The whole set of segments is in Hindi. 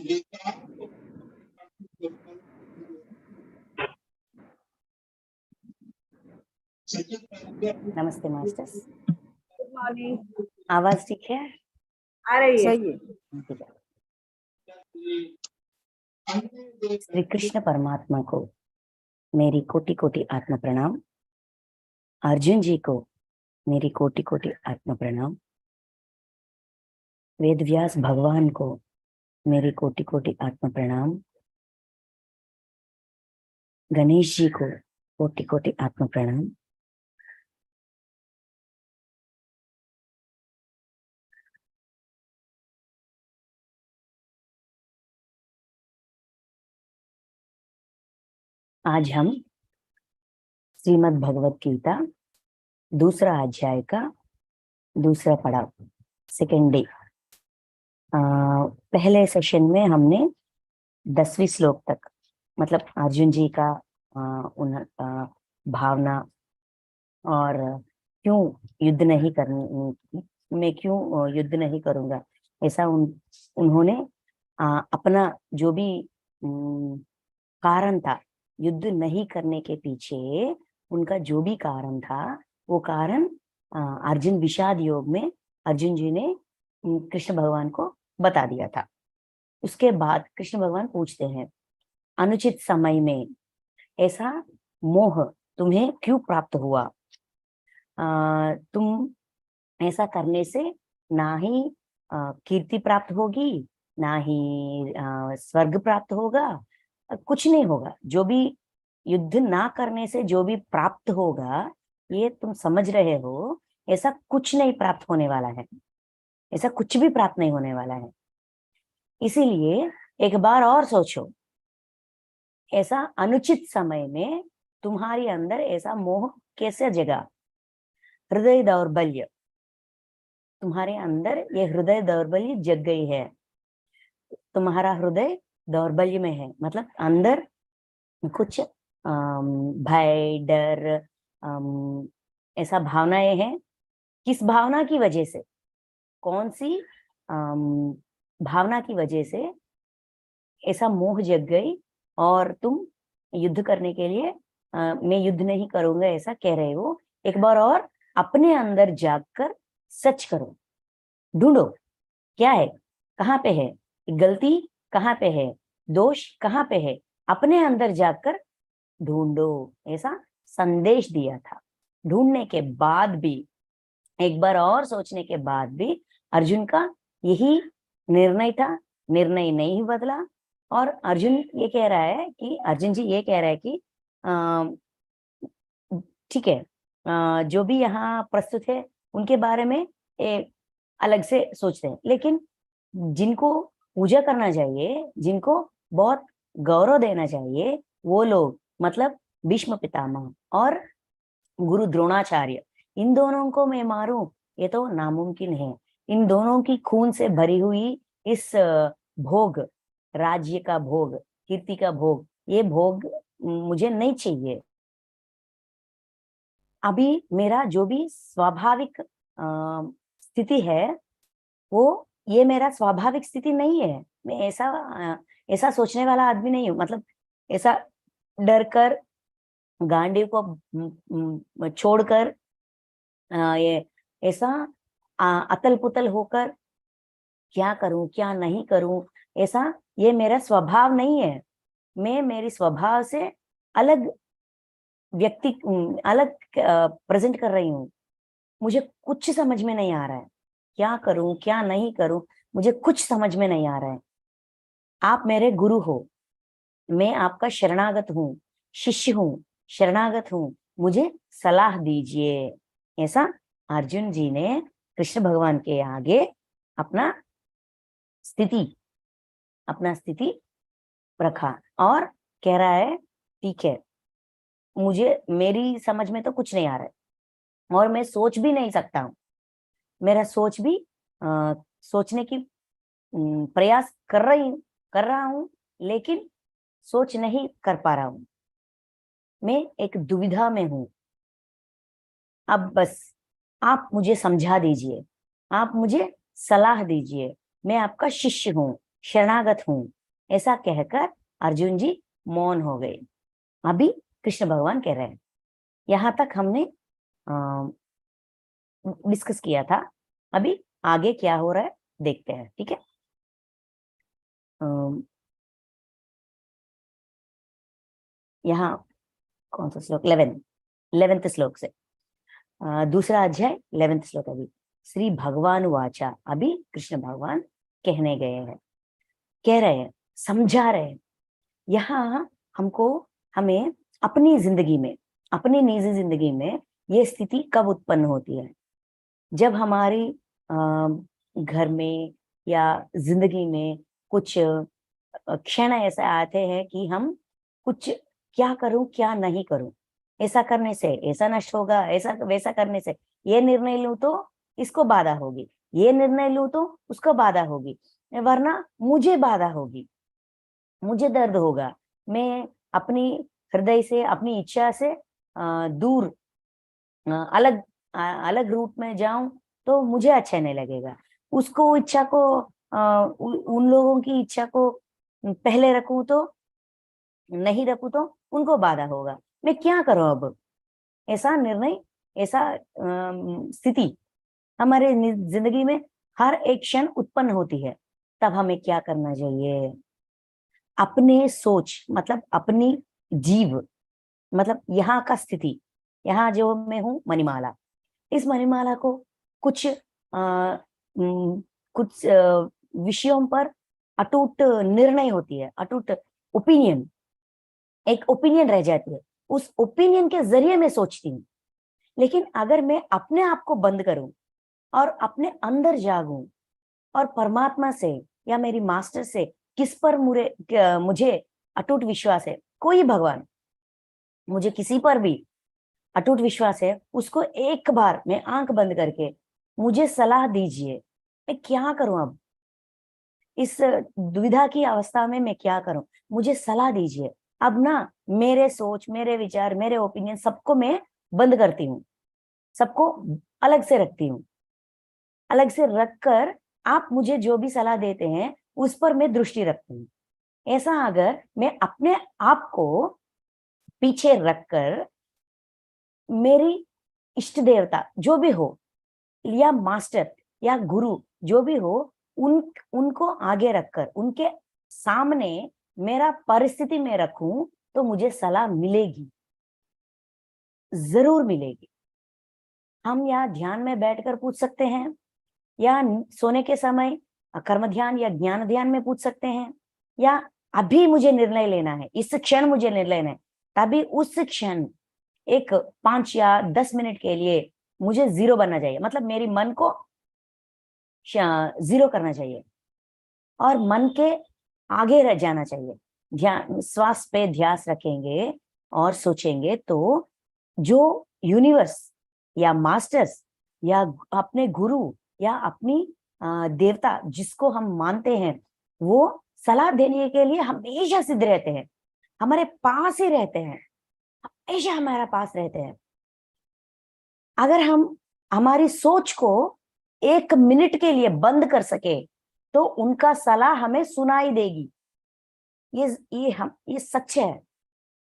नमस्ते मास्टर्स। Good morning. आवाज ठीक है? आ रही है? सही है, ठीक है। श्री कृष्ण परमात्मा को मेरी कोटि कोटि आत्म प्रणाम। अर्जुन जी को मेरी कोटि कोटि आत्म प्रणाम। वेदव्यास भगवान को मेरी कोटि कोटि आत्म प्रणाम। गणेश जी को कोटि कोटि आत्म प्रणाम। आज हम श्रीमद् भगवत गीता दूसरा अध्याय का दूसरा पड़ाव, सेकेंड डे। पहले सेशन में हमने 10वीं श्लोक तक, मतलब अर्जुन जी का भावना और क्यों युद्ध नहीं करनी, मैं क्यों युद्ध नहीं करूंगा, ऐसा उन्होंने अपना जो भी कारण था, युद्ध नहीं करने के पीछे उनका जो भी कारण था, वो कारण अर्जुन विषाद योग में अर्जुन जी ने कृष्ण भगवान को बता दिया था। उसके बाद कृष्ण भगवान पूछते हैं, अनुचित समय में ऐसा मोह तुम्हें क्यों प्राप्त हुआ? तुम ऐसा करने से ना ही कीर्ति प्राप्त होगी, ना ही स्वर्ग प्राप्त होगा, कुछ नहीं होगा। जो भी युद्ध ना करने से जो भी प्राप्त होगा, ये तुम समझ रहे हो, ऐसा कुछ नहीं प्राप्त होने वाला है, ऐसा कुछ भी प्राप्त नहीं होने वाला है। इसीलिए एक बार और सोचो, ऐसा अनुचित समय में तुम्हारी अंदर ऐसा मोह कैसे जगा? हृदय दौर्बल्य, तुम्हारे अंदर ये हृदय दौर्बल्य जग गई है। तुम्हारा हृदय दौर्बल्य में है, मतलब अंदर कुछ भय, डर, ऐसा भावनाएं हैं। किस भावना की वजह से, कौन सी भावना की वजह से ऐसा मोह जग गई और तुम युद्ध करने के लिए मैं युद्ध नहीं करूंगा ऐसा कह रहे हो? एक बार और अपने अंदर जागकर सच करो, ढूंढो क्या है, कहाँ पे है गलती, कहाँ पे है दोष, कहाँ पे है, अपने अंदर जाकर ढूंढो, ऐसा संदेश दिया था। ढूंढने के बाद भी, एक बार और सोचने के बाद भी अर्जुन का यही निर्णय था, निर्णय नहीं बदला। और अर्जुन ये कह रहा है कि, अर्जुन जी ये कह रहा है कि ठीक है, जो भी यहाँ प्रस्तुत है उनके बारे में अलग से सोचते हैं, लेकिन जिनको पूजा करना चाहिए, जिनको बहुत गौरव देना चाहिए, वो लोग मतलब भीष्म पितामह और गुरु द्रोणाचार्य, इन दोनों को मैं मारूं ये तो नामुमकिन है। इन दोनों की खून से भरी हुई इस भोग, राज्य का भोग, कीर्ति का भोग, ये भोग मुझे नहीं चाहिए। अभी मेरा जो भी स्वाभाविक स्थिति है, वो ये मेरा स्वाभाविक स्थिति नहीं है। मैं ऐसा सोचने वाला आदमी नहीं हूँ, मतलब ऐसा डर कर, गांडीव को छोड़कर, ये ऐसा अतल पुतल होकर क्या करूं क्या नहीं करूं, ऐसा ये मेरा स्वभाव नहीं है। मैं मेरी स्वभाव से अलग व्यक्ति, अलग प्रेजेंट कर रही हूँ। मुझे कुछ समझ में नहीं आ रहा है, क्या करूं क्या नहीं करूं, मुझे कुछ समझ में नहीं आ रहा है। आप मेरे गुरु हो, मैं आपका शरणागत हूँ, शिष्य हूँ, शरणागत हूँ, मुझे सलाह दीजिए। ऐसा अर्जुन जी ने कृष्ण भगवान के आगे अपना स्थिति रखा और कह रहा है, ठीक है, मुझे मेरी समझ में तो कुछ नहीं आ रहा है और मैं सोच भी नहीं सकता हूँ। मेरा सोच भी सोचने की प्रयास कर रहा हूँ, लेकिन सोच नहीं कर पा रहा हूँ। मैं एक दुविधा में हूँ। अब बस आप मुझे समझा दीजिए, आप मुझे सलाह दीजिए। मैं आपका शिष्य हूँ, शरणागत हूँ, ऐसा कहकर अर्जुन जी मौन हो गए। अभी कृष्ण भगवान कह रहे हैं, यहां तक हमने डिस्कस किया था। अभी आगे क्या हो रहा है देखते हैं, ठीक है। यहाँ कौन सा श्लोक, 11वें श्लोक से दूसरा अध्याय 11वें श्लोक। अभी श्री भगवान वाचा, अभी कृष्ण भगवान कहने गए हैं, कह रहे हैं, समझा रहे हैं। यहाँ हमको, हमें अपनी जिंदगी में, अपनी निजी जिंदगी में ये स्थिति कब उत्पन्न होती है, जब हमारी घर में या जिंदगी में कुछ क्षण ऐसे आते हैं कि हम कुछ, क्या करूं क्या नहीं करूं, ऐसा करने से ऐसा नष्ट होगा, ऐसा वैसा करने से ये निर्णय लूं तो इसको बाधा होगी, ये निर्णय लूं तो उसको बाधा होगी, वरना मुझे बाधा होगी, मुझे दर्द होगा, मैं अपनी हृदय से, अपनी इच्छा से दूर, अलग अलग रूप में जाऊं तो मुझे अच्छा नहीं लगेगा, उसको इच्छा को, उन लोगों की इच्छा को पहले रखूं तो, नहीं रखूं तो उनको बाधा होगा, मैं क्या करूं अब। ऐसा निर्णय, ऐसा स्थिति हमारे जिंदगी में हर एक क्षण उत्पन्न होती है। तब हमें क्या करना चाहिए, अपने सोच, मतलब अपनी जीव, मतलब यहाँ का स्थिति, यहाँ जो मैं हूं मणिमाला, इस मणिमाला को कुछ कुछ विषयों पर अटूट निर्णय होती है, अटूट ओपिनियन, एक ओपिनियन रह जाती है, उस ओपिनियन के जरिए मैं सोचती हूँ। लेकिन अगर मैं अपने आप को बंद करूं और अपने अंदर जागूं और परमात्मा से या मेरी मास्टर से, किस पर मुझे अटूट विश्वास है, कोई भगवान, मुझे किसी पर भी अटूट विश्वास है, उसको एक बार मैं आंख बंद करके मुझे सलाह दीजिए, मैं क्या करूं अब, इस दुविधा की अवस्था में मैं क्या करूं, मुझे सलाह दीजिए। अब ना मेरे सोच, मेरे विचार, मेरे ओपिनियन सबको मैं बंद करती हूँ, सबको अलग से रखती हूँ, अलग से रखकर आप मुझे जो भी सलाह देते हैं उस पर मैं दृष्टि रखती हूँ। ऐसा अगर मैं अपने आप को पीछे रखकर मेरी इष्ट देवता जो भी हो, या मास्टर या गुरु जो भी हो, उनको आगे रखकर उनके सामने मेरा परिस्थिति में रखूं तो मुझे सलाह मिलेगी, जरूर मिलेगी। हम यहाँ ध्यान में बैठकर पूछ सकते हैं, या सोने के समय कर्म ध्यान या ज्ञान ध्यान में पूछ सकते हैं, या अभी मुझे निर्णय लेना है, इस क्षण मुझे निर्णय लेना है, तभी उस क्षण एक 5 या 10 मिनट के लिए मुझे जीरो बनना चाहिए, मतलब मेरी मन को जीरो करना चाहिए और मन के आगे रह जाना चाहिए। ध्यान, श्वास पे ध्यास रखेंगे और सोचेंगे तो जो यूनिवर्स या मास्टर्स या अपने गुरु या अपनी देवता जिसको हम मानते हैं, वो सलाह देने के लिए हमेशा सिद्ध रहते हैं, हमारे पास ही रहते हैं, हमेशा हमारे पास रहते हैं। अगर हम हमारी सोच को 1 मिनट के लिए बंद कर सके तो उनका सलाह हमें सुनाई देगी। ये सच है,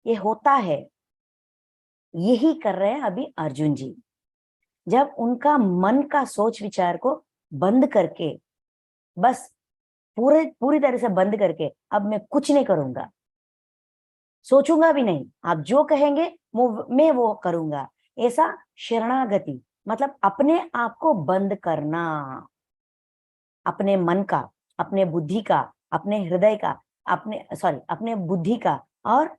ये होता है। यही कर रहे हैं अभी अर्जुन जी, जब उनका मन का सोच विचार को बंद करके, बस पूरी तरह से बंद करके, अब मैं कुछ नहीं करूंगा, सोचूंगा भी नहीं, आप जो कहेंगे मैं वो करूंगा, ऐसा शरणागति, मतलब अपने आप को बंद करना, अपने मन का, अपने बुद्धि का, अपने हृदय का, अपने बुद्धि का, और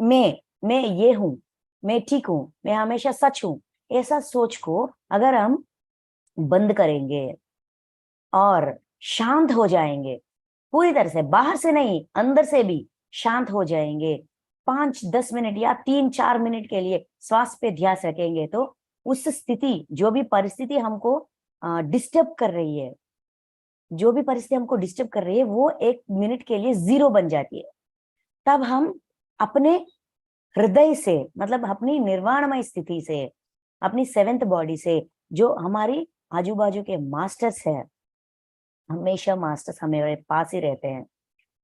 मैं ये हूं, मैं ठीक हूं, मैं हमेशा सच हूं, ऐसा सोच को अगर हम बंद करेंगे और शांत हो जाएंगे, पूरी तरह से, बाहर से नहीं अंदर से भी शांत हो जाएंगे, 5-10 मिनट या 3-4 मिनट के लिए श्वास पे ध्यान रखेंगे तो उस स्थिति, जो भी परिस्थिति हमको डिस्टर्ब कर रही है, जो भी परिस्थिति हमको डिस्टर्ब कर रही है, वो 1 मिनट के लिए जीरो बन जाती है। तब हम अपने हृदय से, मतलब अपनी निर्वाणमय स्थिति से, अपनी 7th बॉडी से, जो हमारी आजू बाजू के मास्टर्स है, हमेशा मास्टर्स हमारे पास ही रहते हैं,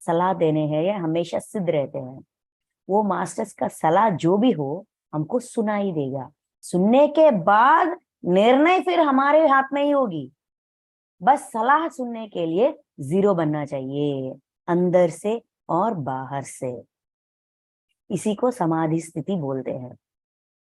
सलाह देने हैं, ये हमेशा सिद्ध रहते हैं। वो मास्टर्स का सलाह जो भी हो हमको सुनाई देगा, सुनने के बाद निर्णय फिर हमारे हाथ में ही होगी। बस सलाह सुनने के लिए 0 बनना चाहिए, अंदर से और बाहर से। इसी को समाधि स्थिति बोलते हैं।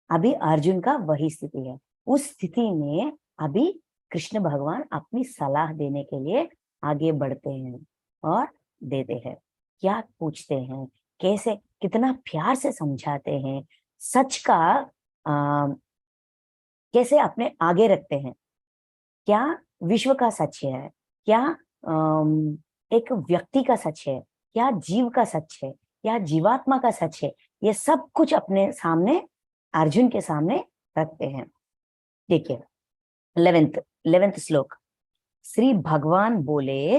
अभी अर्जुन का वही स्थिति है। उस स्थिति में अभी कृष्ण भगवान अपनी सलाह देने के लिए आगे बढ़ते हैं और देते हैं। क्या पूछते हैं, कैसे, कितना प्यार से समझाते हैं, सच का कैसे अपने आगे रखते हैं। क्या विश्व का सच है, क्या एक व्यक्ति का सच है, क्या जीव का सच है, क्या जीवात्मा का सच है, ये सब कुछ अपने सामने, अर्जुन के सामने रखते हैं। देखिए 11th श्लोक। श्री भगवान बोले,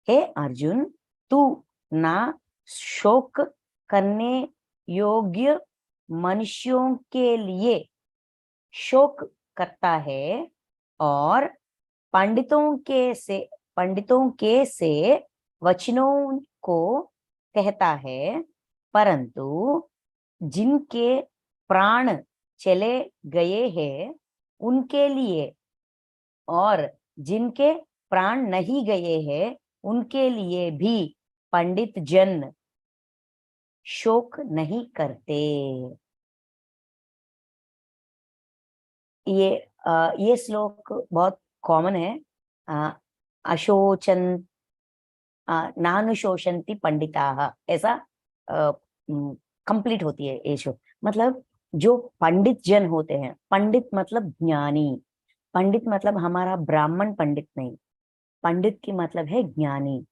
हे अर्जुन, तू ना शोक करने योग्य मनुष्यों के लिए शोक करता है और पंडितों के से वचनों को कहता है, परंतु जिनके प्राण चले गए हैं उनके लिए और जिनके प्राण नहीं गए हैं उनके लिए भी पंडित जन शोक नहीं करते। ये श्लोक बहुत कॉमन है। अशोचन नानुशोषन्ति पंडिताः, ऐसा कंप्लीट होती है ये श्लोक। मतलब जो पंडित जन होते हैं, पंडित मतलब ज्ञानी, पंडित मतलब हमारा ब्राह्मण पंडित नहीं, पंडित की मतलब है ज्ञानी।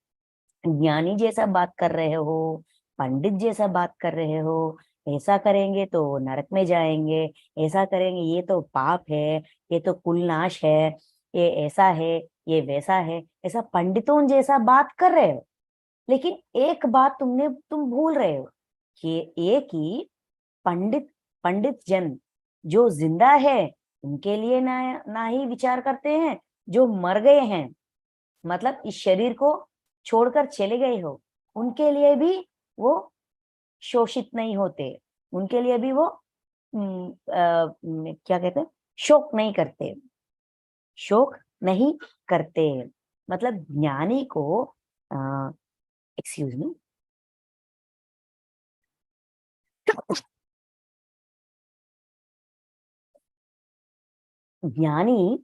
ज्ञानी जैसा बात कर रहे हो, पंडित जैसा बात कर रहे हो, ऐसा करेंगे तो नरक में जाएंगे, ऐसा करेंगे ये तो पाप है, ये तो कुलनाश है, ये ऐसा है, ये वैसा है, ऐसा पंडितों जैसा बात कर रहे हो। लेकिन एक बात तुम भूल रहे हो कि एक ही पंडित जन जो जिंदा है उनके लिए ना ही विचार करते हैं, जो मर गए हैं मतलब इस शरीर को छोड़कर चले गए हो उनके लिए भी वो शोषित नहीं होते, उनके लिए भी वो क्या कहते हैं, शोक नहीं करते, शोक नहीं करते। मतलब ज्ञानी को एक्सक्यूज मी, ज्ञानी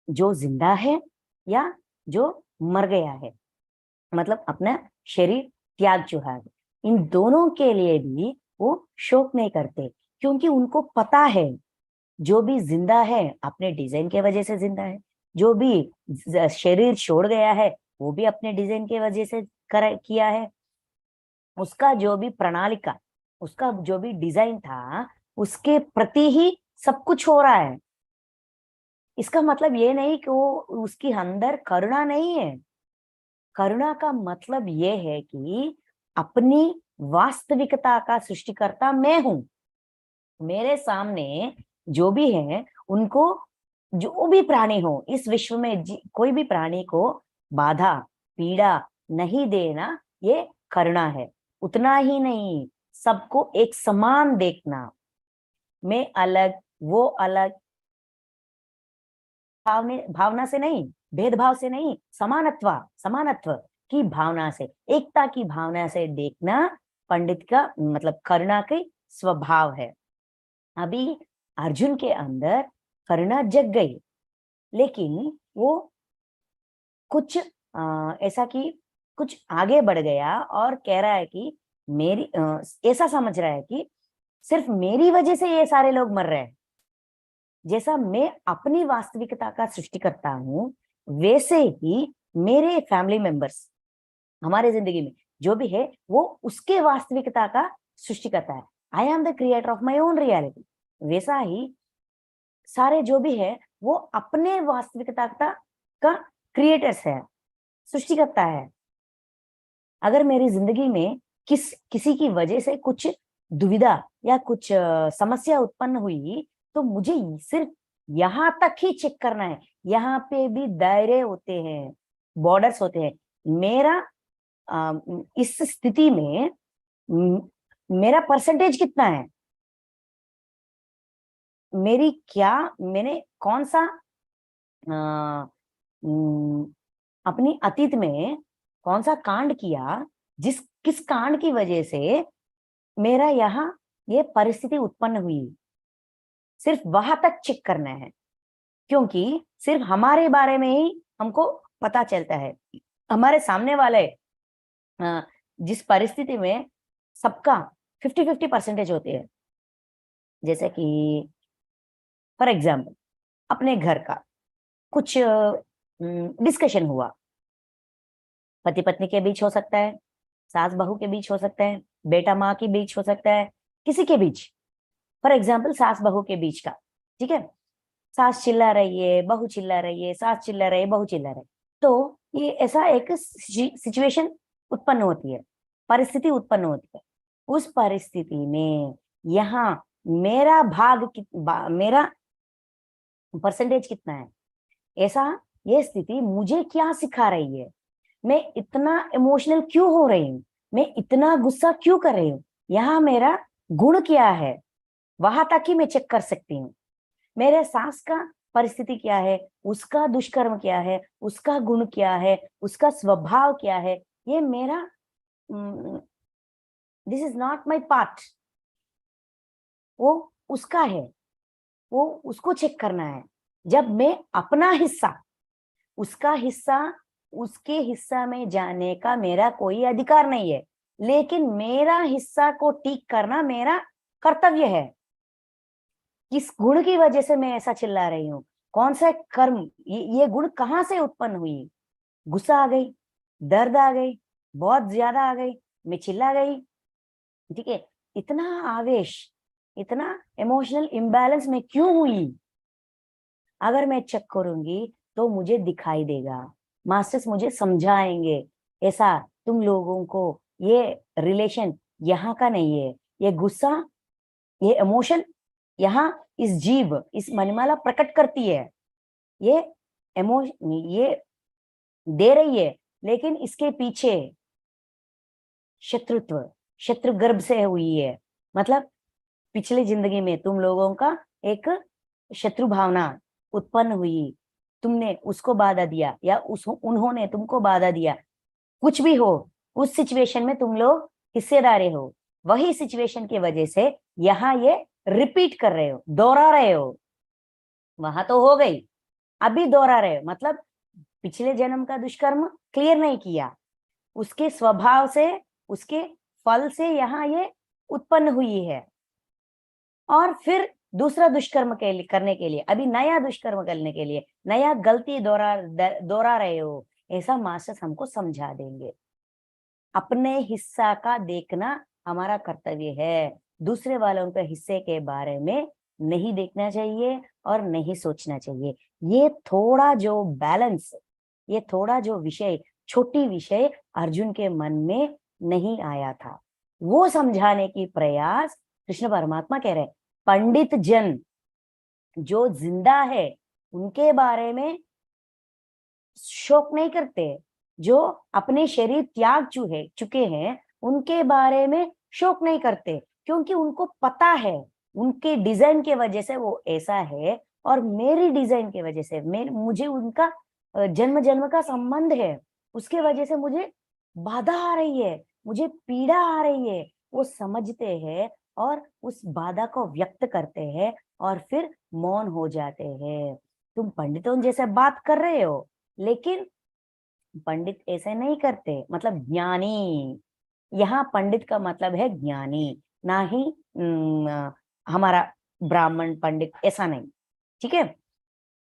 जो जिंदा है या जो मर गया है, मतलब अपना शरीर त्याग चुका है, इन दोनों के लिए भी वो शोक नहीं करते, क्योंकि उनको पता है जो भी जिंदा है अपने डिजाइन के वजह से जिंदा है, जो भी शरीर छोड़ गया है वो भी अपने डिजाइन के वजह से किया है। उसका जो भी प्रणालिका, उसका जो भी डिजाइन था उसके प्रति ही सब कुछ हो रहा है। इसका मतलब ये नहीं कि वो उसकी अंदर करुणा नहीं है। करुणा का मतलब ये है कि अपनी वास्तविकता का सृष्टिकर्ता मैं हूं, मेरे सामने जो भी है उनको, जो भी प्राणी हो इस विश्व में कोई भी प्राणी को बाधा पीड़ा नहीं देना, ये करुणा है। उतना ही नहीं, सबको एक समान देखना, मैं अलग वो अलग, भावना से नहीं, भेदभाव से नहीं, समानत्व की भावना से, एकता की भावना से देखना पंडित का मतलब करुणा के स्वभाव है। अभी अर्जुन के अंदर करुणा जग गई, लेकिन वो कुछ ऐसा कि कुछ आगे बढ़ गया और कह रहा है कि मेरी ऐसा समझ रहा है कि सिर्फ मेरी वजह से ये सारे लोग मर रहे हैं। जैसा मैं अपनी वास्तविकता का सृष्टि करता हूं वैसे ही मेरे फैमिली मेंबर्स, हमारे जिंदगी में जो भी है वो उसके वास्तविकता का सृष्टि करता है। I am the creator of my own reality. वैसा ही सारे जो भी है वो अपने वास्तविकता का क्रिएटर्स है, सृष्टि करता है। अगर मेरी जिंदगी में किसी की वजह से कुछ दुविधा या कुछ समस्या उत्पन्न हुई तो मुझे सिर्फ यहां तक ही चेक करना है। यहाँ पे भी दायरे होते हैं, बॉर्डर्स होते हैं। मेरा इस स्थिति में मेरा परसेंटेज कितना है, मैंने कौन सा अपनी अतीत में कौन सा कांड किया, किस कांड की वजह से मेरा यहाँ ये परिस्थिति उत्पन्न हुई, सिर्फ वहां तक चेक करना है। क्योंकि सिर्फ हमारे बारे में ही हमको पता चलता है, हमारे सामने वाले जिस परिस्थिति में सबका 50-50 परसेंटेज होती है। जैसे कि फॉर एग्जाम्पल अपने घर का कुछ डिस्कशन हुआ, पति पत्नी के बीच हो सकता है, सास बहू के बीच हो सकता है, बेटा माँ के बीच हो सकता है, किसी के बीच। फॉर एग्जाम्पल सास बहू के बीच का, ठीक है, सास चिल्ला रही है, बहू चिल्ला रही है, सास चिल्ला रही है, बहू चिल्ला रही है, तो ये ऐसा एक सिचुएशन उत्पन्न होती है, परिस्थिति उत्पन्न होती है। उस परिस्थिति में यहाँ मेरा मेरा परसेंटेज कितना है, ऐसा ये स्थिति मुझे क्या सिखा रही है, मैं इतना इमोशनल क्यों हो रही हूँ, मैं इतना गुस्सा क्यों कर रही हूँ, यहाँ मेरा गुण क्या है, वहां तक ही मैं चेक कर सकती हूँ। मेरे सास का परिस्थिति क्या है, उसका दुष्कर्म क्या है, उसका गुण क्या है, उसका स्वभाव क्या है, ये मेरा this is not my part, वो उसका है, वो उसको चेक करना है। जब मैं अपना हिस्सा, उसका हिस्सा, उसके हिस्सा में जाने का मेरा कोई अधिकार नहीं है, लेकिन मेरा हिस्सा को ठीक करना मेरा कर्तव्य है। किस गुण की वजह से मैं ऐसा चिल्ला रही हूँ, कौन सा कर्म, ये गुण कहाँ से उत्पन्न हुई, गुस्सा आ गई, दर्द आ गई, बहुत ज्यादा आ गई, मैं चिल्ला गई, ठीक है, इतना आवेश, इतना इमोशनल इम्बैलेंस में क्यों हुई, अगर मैं चेक करूंगी तो मुझे दिखाई देगा, मास्टर्स मुझे समझाएंगे ऐसा तुम लोगों को ये रिलेशन यहाँ का नहीं है, ये गुस्सा, ये इमोशन यहाँ इस जीव, इस मणिमाला प्रकट करती है, ये इमोशन ये दे रही है, लेकिन इसके पीछे शत्रु गर्भ से हुई है। मतलब पिछली जिंदगी में तुम लोगों का एक शत्रु भावना उत्पन्न हुई, तुमने उसको बाधा दिया या उन्होंने तुमको बाधा दिया, कुछ भी हो, उस सिचुएशन में तुम लोग हिस्सेदारी हो, वही सिचुएशन की वजह से यहाँ ये रिपीट कर रहे हो, दोहरा रहे हो। वहां तो हो गई, अभी दोहरा रहे हो, मतलब पिछले जन्म का दुष्कर्म क्लियर नहीं किया, उसके स्वभाव से, उसके फल से यहाँ ये उत्पन्न हुई है, और फिर दूसरा दुष्कर्म करने के लिए, अभी नया दुष्कर्म करने के लिए नया गलती दोहरा रहे हो, ऐसा मास्टर्स हमको समझा देंगे। अपने हिस्सा का देखना हमारा कर्तव्य है, दूसरे वालों के हिस्से के बारे में नहीं देखना चाहिए और नहीं सोचना चाहिए। ये थोड़ा जो बैलेंस, ये थोड़ा जो विषय, छोटी विषय अर्जुन के मन में नहीं आया था, वो समझाने की प्रयास कृष्ण परमात्मा कह रहे। पंडित जन जो जिंदा है उनके बारे में शोक नहीं करते, जो अपने शरीर त्याग चुके हैं उनके बारे में शोक नहीं करते, क्योंकि उनको पता है उनके डिजाइन के वजह से वो ऐसा है, और मेरी डिजाइन के वजह से मुझे उनका जन्म जन्म का संबंध है, उसके वजह से मुझे बाधा आ रही है, मुझे पीड़ा आ रही है, वो समझते हैं और उस बाधा को व्यक्त करते हैं और फिर मौन हो जाते हैं। तुम पंडितों जैसे बात कर रहे हो, लेकिन पंडित ऐसे नहीं करते, मतलब ज्ञानी, यहाँ पंडित का मतलब है ज्ञानी, ना ही हमारा ब्राह्मण पंडित, ऐसा नहीं, ठीक है।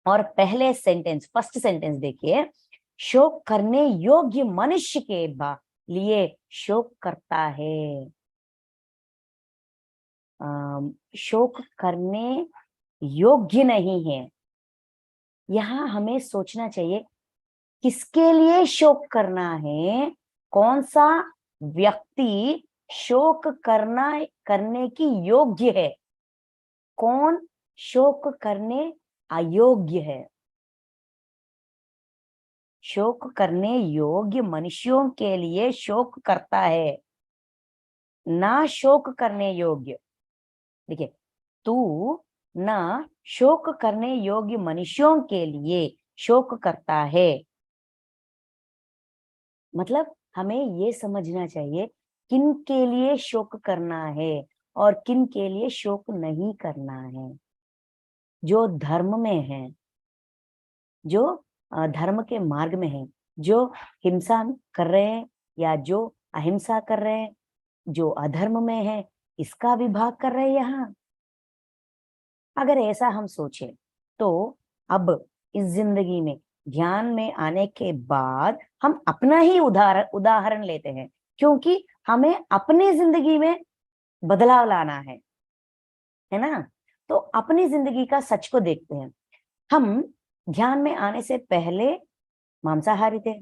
और पहले सेंटेंस, फर्स्ट सेंटेंस देखिए, शोक करने योग्य मनुष्य के लिए शोक करता है, शोक करने योग्य नहीं है। यहाँ हमें सोचना चाहिए किसके लिए शोक करना है, कौन सा व्यक्ति शोक करने की योग्य है, कौन शोक करने अयोग्य है। शोक करने योग्य मनुष्यों के लिए शोक करता है, ना शोक करने योग्य। देखिए, तू ना शोक करने योग्य मनुष्यों के लिए शोक करता है। मतलब हमें ये समझना चाहिए किन के लिए शोक करना है और किन के लिए शोक नहीं करना है। जो धर्म में है, जो धर्म के मार्ग में है, जो हिंसा कर रहे हैं या जो अहिंसा कर रहे हैं, जो अधर्म में है, इसका विभाग कर रहे हैं यहाँ। अगर ऐसा हम सोचे तो अब इस जिंदगी में ध्यान में आने के बाद हम अपना ही उदाहरण लेते हैं, क्योंकि हमें अपनी जिंदगी में बदलाव लाना है ना। तो अपनी जिंदगी का सच को देखते हैं। हम ध्यान में आने से पहले मांसाहारी थे।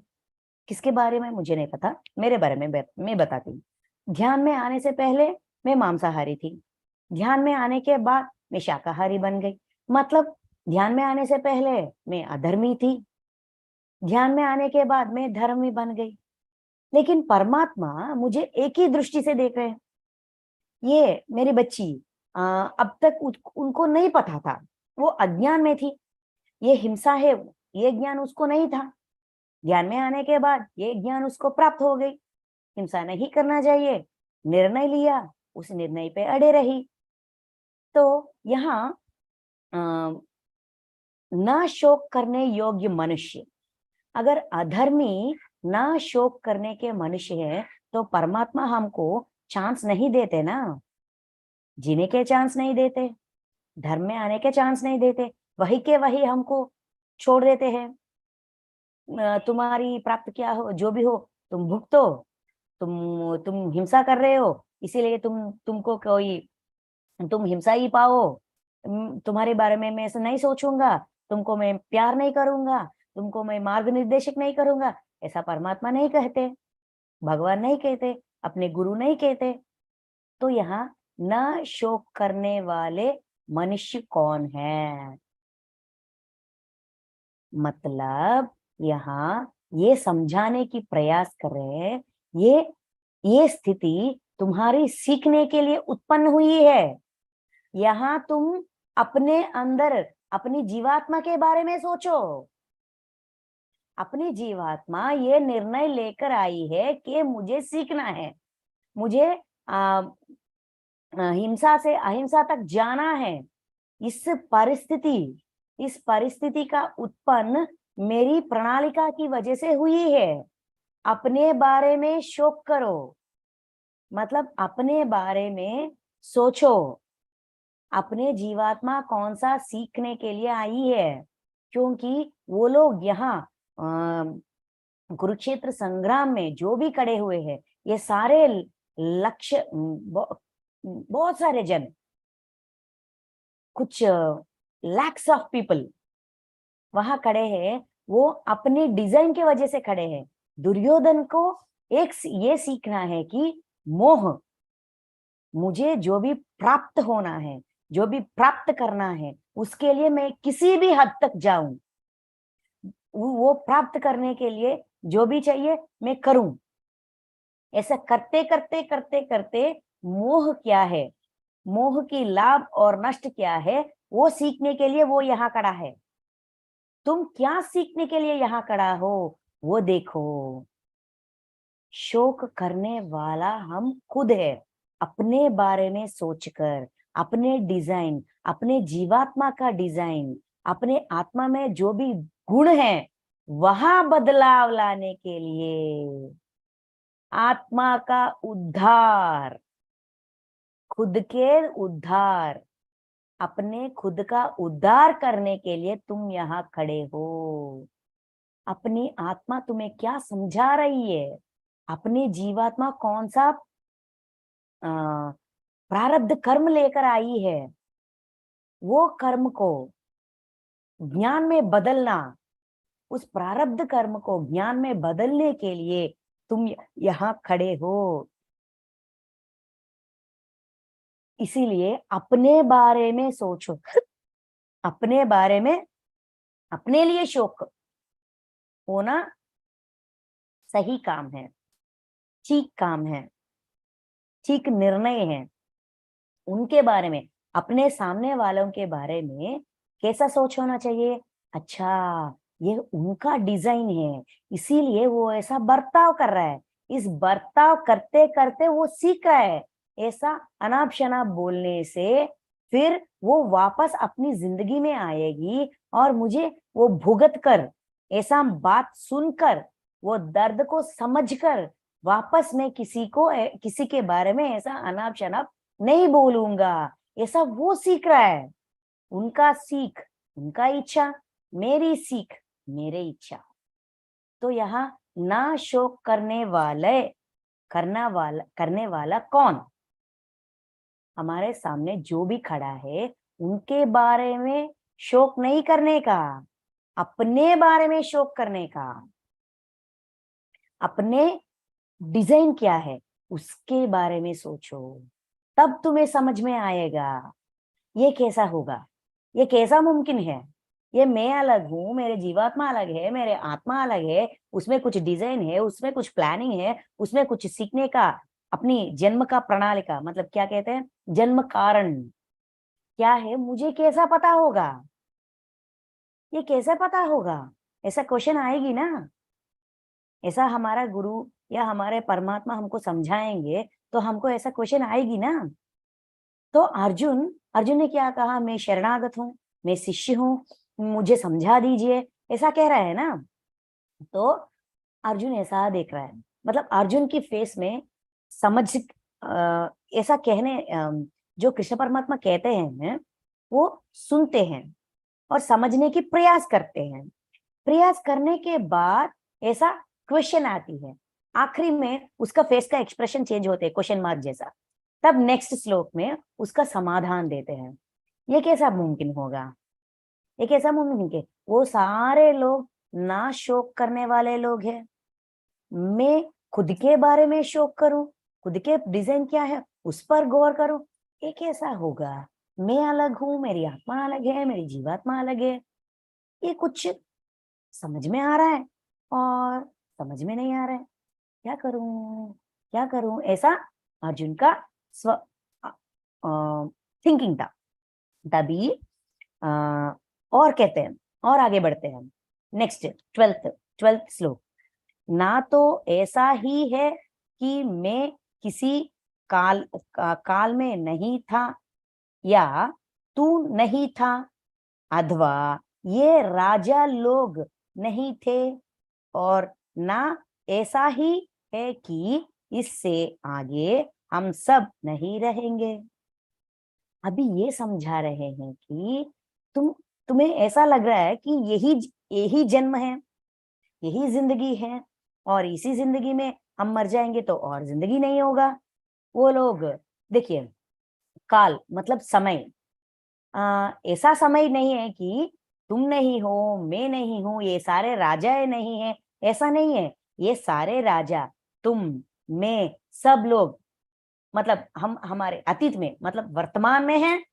किसके बारे में मुझे नहीं पता, मेरे बारे में मैं बताती हूँ। ध्यान में आने से पहले मैं मांसाहारी थी, ध्यान में आने के बाद मैं शाकाहारी बन गई। मतलब ध्यान में आने से पहले मैं अधर्मी थी, ध्यान में आने के बाद मैं धर्मी बन गई। लेकिन परमात्मा मुझे एक ही दृष्टि से देख रहे हैं। ये मेरी बच्ची अब तक उनको नहीं पता था, वो अज्ञान में थी। ये हिंसा है, ये ज्ञान उसको नहीं था। ध्यान में आने के बाद ये ज्ञान उसको प्राप्त हो गई। हिंसा नहीं करना चाहिए, निर्णय लिया, उस निर्णय पे अड़े रही। तो यहाँ ना शोक करने योग्य मनुष्य, अगर अधर्मी ना शोक करने के मनुष्य है तो परमात्मा हमको चांस नहीं देते ना, जीने के चांस नहीं देते, धर्म में आने के चांस नहीं देते, वही के वही हमको छोड़ देते हैं। तुम्हारी प्राप्त क्या हो, जो भी हो तुम भुगतो, तुम हिंसा कर रहे हो, इसीलिए तुमको कोई, तुम हिंसा ही पाओ। तुम्हारे बारे में मैं ऐसा नहीं सोचूंगा, तुमको मैं प्यार नहीं करूंगा, तुमको मैं मार्ग निर्देशक नहीं करूंगा। ऐसा परमात्मा नहीं कहते, भगवान नहीं कहते, अपने गुरु नहीं कहते। तो यहाँ न शोक करने वाले मनुष्य कौन है, मतलब यहाँ ये समझाने की प्रयास कर रहे हैं, ये स्थिति तुम्हारी सीखने के लिए उत्पन्न हुई है। यहाँ तुम अपने अंदर अपनी जीवात्मा के बारे में सोचो। अपनी जीवात्मा ये निर्णय लेकर आई है कि मुझे सीखना है, मुझे हिंसा से अहिंसा तक जाना है। इस परिस्थिति का उत्पन्न मेरी प्रणालिका की वजह से हुई है। अपने बारे में शोक करो, मतलब अपने बारे में सोचो, अपने जीवात्मा कौन सा सीखने के लिए आई है। क्योंकि वो लोग यहाँ कुरुक्षेत्र संग्राम में जो भी खड़े हुए हैं, ये सारे लक्ष्य, बहुत सारे जन, कुछ लैक्स ऑफ पीपल वहां खड़े हैं, वो अपनी डिजाइन की वजह से खड़े हैं। दुर्योधन को एक ये सीखना है कि मोह, मुझे जो भी प्राप्त होना है, जो भी प्राप्त करना है, उसके लिए मैं किसी भी हद तक जाऊं, वो प्राप्त करने के लिए जो भी चाहिए मैं करूं। ऐसा करते करते करते करते मोह क्या है, मोह की लाभ और नष्ट क्या है, वो सीखने के लिए वो यहाँ खड़ा है। तुम क्या सीखने के लिए यहाँ खड़ा हो, वो देखो। शोक करने वाला हम खुद है, अपने बारे में सोचकर, अपने डिजाइन, अपने जीवात्मा का डिजाइन, अपने आत्मा में जो भी गुण है वहां बदलाव लाने के लिए, आत्मा का उद्धार, खुद के उद्धार, अपने खुद का उद्धार करने के लिए तुम यहाँ खड़े हो। अपनी आत्मा तुम्हें क्या समझा रही है, अपनी जीवात्मा कौन सा प्रारब्ध कर्म लेकर आई है, वो कर्म को ज्ञान में बदलना, उस प्रारब्ध कर्म को ज्ञान में बदलने के लिए तुम यहाँ खड़े हो। इसीलिए अपने बारे में सोचो, अपने बारे में, अपने लिए शोक, होना सही काम है, ठीक काम है, ठीक निर्णय है। उनके बारे में, अपने सामने वालों के बारे में कैसा सोच होना चाहिए? अच्छा, ये उनका डिजाइन है, इसीलिए वो ऐसा बर्ताव कर रहा है। इस बर्ताव करते करते वो सीख रहा है। ऐसा अनाप शनाप बोलने से फिर वो वापस अपनी जिंदगी में आएगी और मुझे वो भुगत कर, ऐसा बात सुनकर, वो दर्द को समझकर वापस मैं किसी के बारे में ऐसा अनाप शनाप नहीं बोलूंगा। ऐसा वो सीख रहा है। उनका सीख उनका इच्छा, मेरी सीख मेरे इच्छा। तो यहाँ ना शोक करने वाला कौन? हमारे सामने जो भी खड़ा है उनके बारे में शोक नहीं करने का, अपने बारे में शोक करने का। अपने डिजाइन क्या है उसके बारे में सोचो, तब तुम्हें समझ में आएगा ये कैसा होगा, ये कैसा मुमकिन है। ये मैं अलग हूं, मेरे जीवात्मा अलग है, मेरे आत्मा अलग है, उसमें कुछ डिजाइन है, उसमें कुछ प्लानिंग है, उसमें कुछ सीखने का, अपनी जन्म का प्रणालिका, मतलब क्या कहते हैं, जन्म कारण क्या है, मुझे कैसा पता होगा? ये कैसे पता होगा? ऐसा क्वेश्चन आएगी ना। ऐसा हमारा गुरु या हमारे परमात्मा हमको समझाएंगे तो हमको ऐसा क्वेश्चन आएगी ना। तो अर्जुन अर्जुन ने क्या कहा? मैं शरणागत हूँ, मैं शिष्य हूँ, मुझे समझा दीजिए, ऐसा कह रहा है ना। तो अर्जुन ऐसा देख रहा है, मतलब अर्जुन की फेस में समझ, ऐसा कहने, जो कृष्ण परमात्मा कहते हैं वो सुनते हैं और समझने की प्रयास करते हैं। प्रयास करने के बाद ऐसा क्वेश्चन आती है, आखिरी में उसका फेस का एक्सप्रेशन चेंज होते हैं, क्वेश्चन मार्क जैसा। तब नेक्स्ट श्लोक में उसका समाधान देते हैं। ये कैसा मुमकिन होगा? ये कैसा मुमकिन है? वो सारे लोग ना शोक करने वाले लोग हैं, मैं खुद के बारे में शोक करूं, खुद के डिजाइन क्या है उस पर गौर करूं। ये कैसा होगा? मैं अलग हूं, मेरी आत्मा अलग है, मेरी जीवात्मा अलग है। ये कुछ समझ में आ रहा है और समझ में नहीं आ रहा है। क्या करूं, क्या करूं? ऐसा अर्जुन का स्व थिंकिंग था। तभी और कहते हैं, और आगे बढ़ते हैं। नेक्स्ट, ट्वेल्थ श्लोक। ना तो ऐसा ही है कि मैं किसी काल में नहीं था या तू नहीं था, अथवा ये राजा लोग नहीं थे, और ना ऐसा ही है कि इससे आगे हम सब नहीं रहेंगे। अभी ये समझा रहे हैं कि तुम्हें ऐसा लग रहा है कि यही जन्म है, यही जिंदगी है, और इसी जिंदगी में हम मर जाएंगे तो और जिंदगी नहीं होगा। वो लोग, देखिए, काल मतलब समय, ऐसा समय नहीं है कि तुम नहीं हो, मैं नहीं हूं, ये सारे राजाएं नहीं है, ऐसा नहीं है। ये सारे राजा, तुम, मैं, सब लोग, मतलब हम हमारे अतीत में, मतलब वर्तमान में हैं,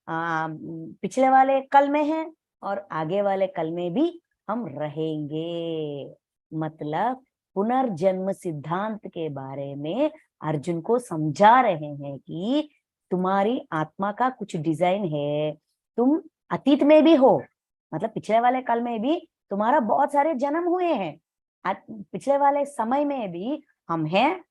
पिछले वाले कल में हैं, और आगे वाले कल में भी हम रहेंगे। मतलब पुनर्जन्म सिद्धांत के बारे में अर्जुन को समझा रहे हैं कि तुम्हारी आत्मा का कुछ डिजाइन है, तुम अतीत में भी हो, मतलब पिछले वाले कल में भी तुम्हारा बहुत सारे जन्म हुए हैं, पिछले वाले समय में भी हम हैं,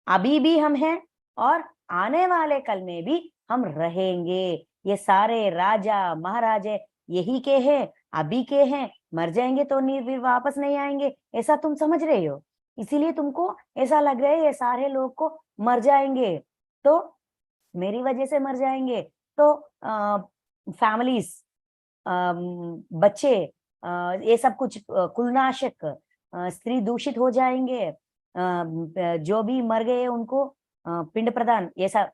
अभी भी हम हैं, और आने वाले कल में भी हम रहेंगे। ये सारे राजा महाराजे यही के हैं, अभी के हैं, मर जाएंगे तो नहीं, फिर वापस नहीं आएंगे, ऐसा तुम समझ रहे हो। इसीलिए तुमको ऐसा लग रहा है ये सारे लोग को मर जाएंगे तो मेरी वजह से मर जाएंगे, तो फैमिलीज, बच्चे, ये सब कुछ, कुलनाशक, स्त्री दूषित हो जाएंगे, जो भी मर गए उनको पिंड प्रदान, ये सब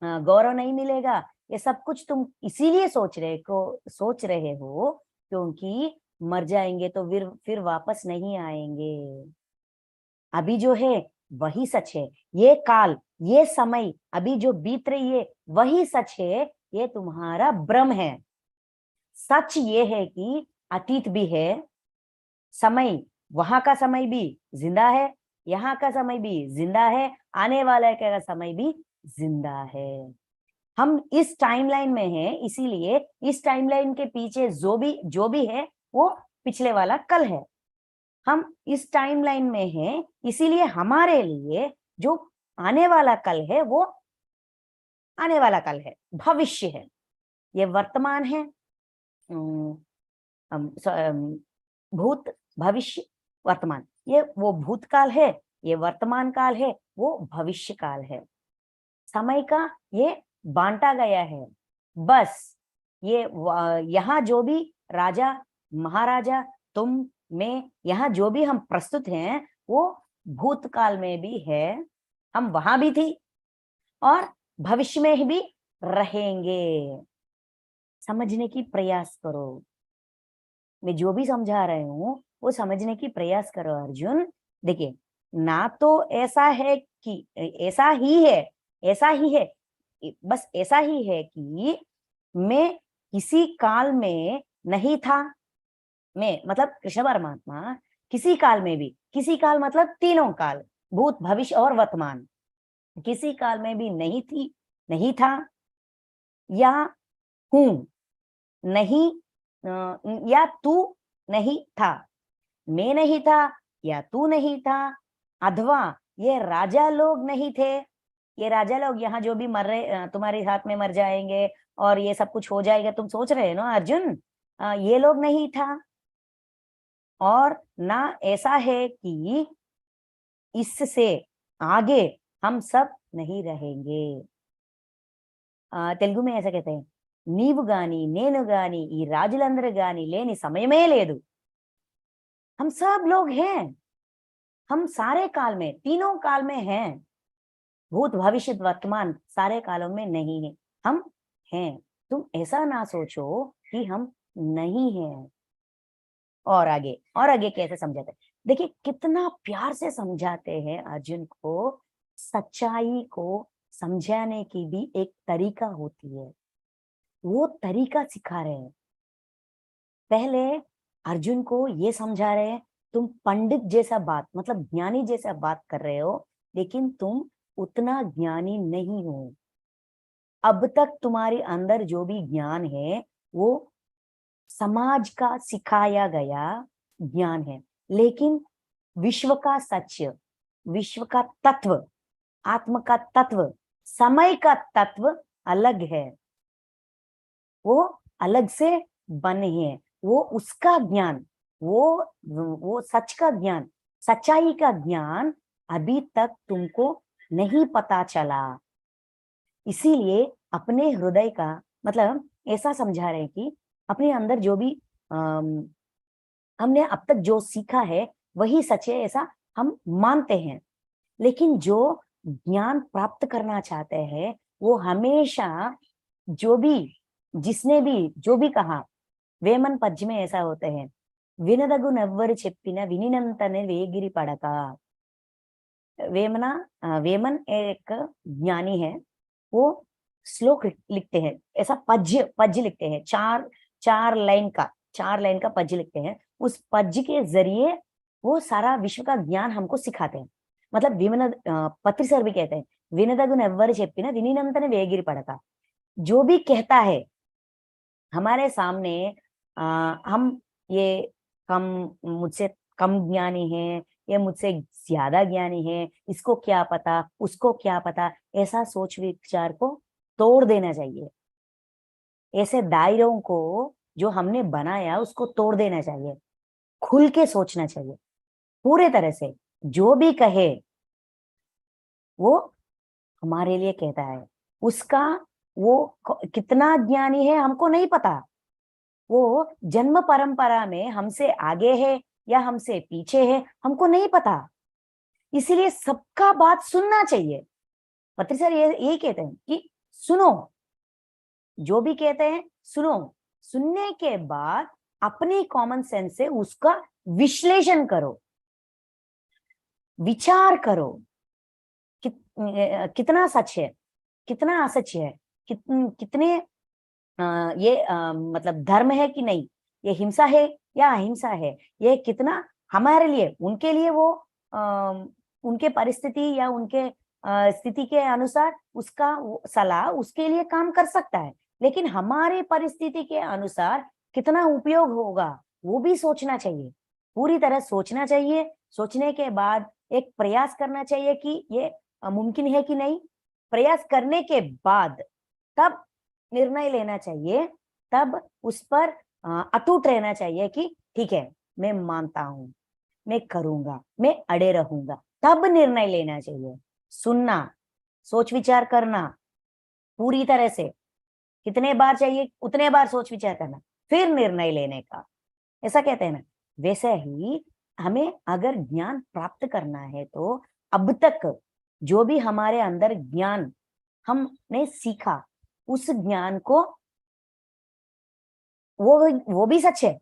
गौरव नहीं मिलेगा। ये सब कुछ तुम इसीलिए सोच रहे हो क्योंकि मर जाएंगे तो फिर वापस नहीं आएंगे। अभी जो है वही सच है, ये काल, ये समय अभी जो बीत रही है वही सच है, ये तुम्हारा भ्रम है। सच ये है कि अतीत भी है, समय, वहां का समय भी जिंदा है, यहाँ का समय भी जिंदा है, आने वाले का समय भी जिंदा है। हम इस टाइमलाइन में हैं, इसीलिए इस टाइमलाइन के पीछे जो भी है वो पिछले वाला कल है। हम इस टाइमलाइन में हैं, इसीलिए हमारे लिए जो आने वाला कल है वो आने वाला कल है, भविष्य है। ये वर्तमान है, भूत, भविष्य, वर्तमान। ये वो भूतकाल है, ये वर्तमान काल है, वो भविष्य काल है। समय का ये बांटा गया है। बस ये यहाँ जो भी राजा महाराजा, तुम, मैं, यहाँ जो भी हम प्रस्तुत हैं वो भूतकाल में भी है, हम वहां भी थी और भविष्य में भी रहेंगे। समझने की प्रयास करो, मैं जो भी समझा रही हूँ वो समझने की प्रयास करो अर्जुन। देखिए, ना तो ऐसा है कि ऐसा ही है, ऐसा ही है, बस ऐसा ही है कि मैं किसी काल में नहीं था। मैं मतलब कृष्ण परमात्मा किसी काल में भी, किसी काल मतलब तीनों काल, भूत भविष्य और वर्तमान, किसी काल में भी नहीं थी, नहीं था, या हूं नहीं, या तू नहीं था, मैं नहीं था या तू नहीं था, अथवा ये राजा लोग नहीं थे, ये राजा लोग यहाँ जो भी मर रहे तुम्हारे हाथ में मर जाएंगे और ये सब कुछ हो जाएगा, तुम सोच रहे हो ना अर्जुन, ये लोग नहीं था। और ना ऐसा है कि इससे आगे हम सब नहीं रहेंगे। तेलुगु में ऐसा कहते हैं, नीवु गानी नेनु गानी ई राजुलंदरु गानी लेनी समयमे लेदु। हम सब लोग हैं, हम सारे काल में, तीनों काल में हैं, भूत भविष्य वर्तमान सारे कालों में नहीं है, हम हैं। तुम ऐसा ना सोचो कि हम नहीं हैं। और आगे कैसे समझाते हैं, देखिए कितना प्यार से समझाते हैं अर्जुन को। सच्चाई को समझाने की भी एक तरीका होती है, वो तरीका सिखा रहे हैं। पहले अर्जुन को ये समझा रहे हैं, तुम पंडित जैसा बात, मतलब ज्ञानी जैसा बात कर रहे हो, लेकिन तुम उतना ज्ञानी नहीं हो। अब तक तुम्हारे अंदर जो भी ज्ञान है वो समाज का सिखाया गया ज्ञान है, लेकिन विश्व का सत्य, विश्व का तत्व, आत्म का तत्व, समय का तत्व अलग है, वो अलग से बने हैं। वो उसका ज्ञान, वो सच का ज्ञान, सच्चाई का ज्ञान अभी तक तुमको नहीं पता चला। इसीलिए अपने हृदय का, मतलब ऐसा समझा रहे हैं कि अपने अंदर जो भी हमने अब तक जो सीखा है वही सच है, ऐसा हम मानते हैं। लेकिन जो ज्ञान प्राप्त करना चाहते हैं वो हमेशा, जो भी, जिसने भी जो भी कहा, वेमन पद्य में ऐसा होते हैं, विनदगु नव्वरु चेप्पिन विनिनंतने वेगिरि पड़का। वेमन एक ज्ञानी है, वो श्लोक लिखते हैं, ऐसा पद्य लिखते हैं, चार लाइन का पद्य लिखते हैं। उस पद्य के जरिए वो सारा विश्व का ज्ञान हमको सिखाते हैं। मतलब पत्री सर भी कहते हैं, विनदगु नव्वरु चेप्पिन विनिनंतने वेगिरि पड़का। जो भी कहता है हमारे सामने, हम ये कम, मुझसे कम ज्ञानी है, ये मुझसे ज्यादा ज्ञानी है, इसको क्या पता, उसको क्या पता, ऐसा सोच विचार को तोड़ देना चाहिए। ऐसे दायरों को जो हमने बनाया उसको तोड़ देना चाहिए, खुल के सोचना चाहिए पूरे तरह से। जो भी कहे वो हमारे लिए कहता है, उसका वो कितना ज्ञानी है हमको नहीं पता, वो जन्म परंपरा में हमसे आगे है या हमसे पीछे है हमको नहीं पता, इसीलिए सबका बात सुनना चाहिए। पत्री सर ये यही कहते हैं कि सुनो, जो भी कहते हैं सुनो, सुनने के बाद अपनी कॉमन सेंस से उसका विश्लेषण करो, विचार करो, कितना सच है, कितना असच है, कितने ये मतलब धर्म है कि नहीं, ये हिंसा है या अहिंसा है, ये कितना हमारे लिए, उनके लिए वो उनके परिस्थिति या उनके स्थिति के अनुसार उसका सलाह उसके लिए काम कर सकता है, लेकिन हमारे परिस्थिति के अनुसार कितना उपयोग होगा वो भी सोचना चाहिए, पूरी तरह सोचना चाहिए। सोचने के बाद एक प्रयास करना चाहिए कि ये मुमकिन है कि नहीं, प्रयास करने के बाद तब निर्णय लेना चाहिए, तब उस पर अटूट रहना चाहिए कि ठीक है, मैं मानता हूं, मैं करूंगा, मैं अड़े रहूंगा, तब निर्णय लेना चाहिए। सुनना, सोच विचार करना पूरी तरह से, कितने बार चाहिए उतने बार सोच विचार करना, फिर निर्णय लेने का, ऐसा कहते हैं ना। वैसे ही हमें अगर ज्ञान प्राप्त करना है तो अब तक जो भी हमारे अंदर ज्ञान हमने सीखा, उस ज्ञान को वो भी सच है,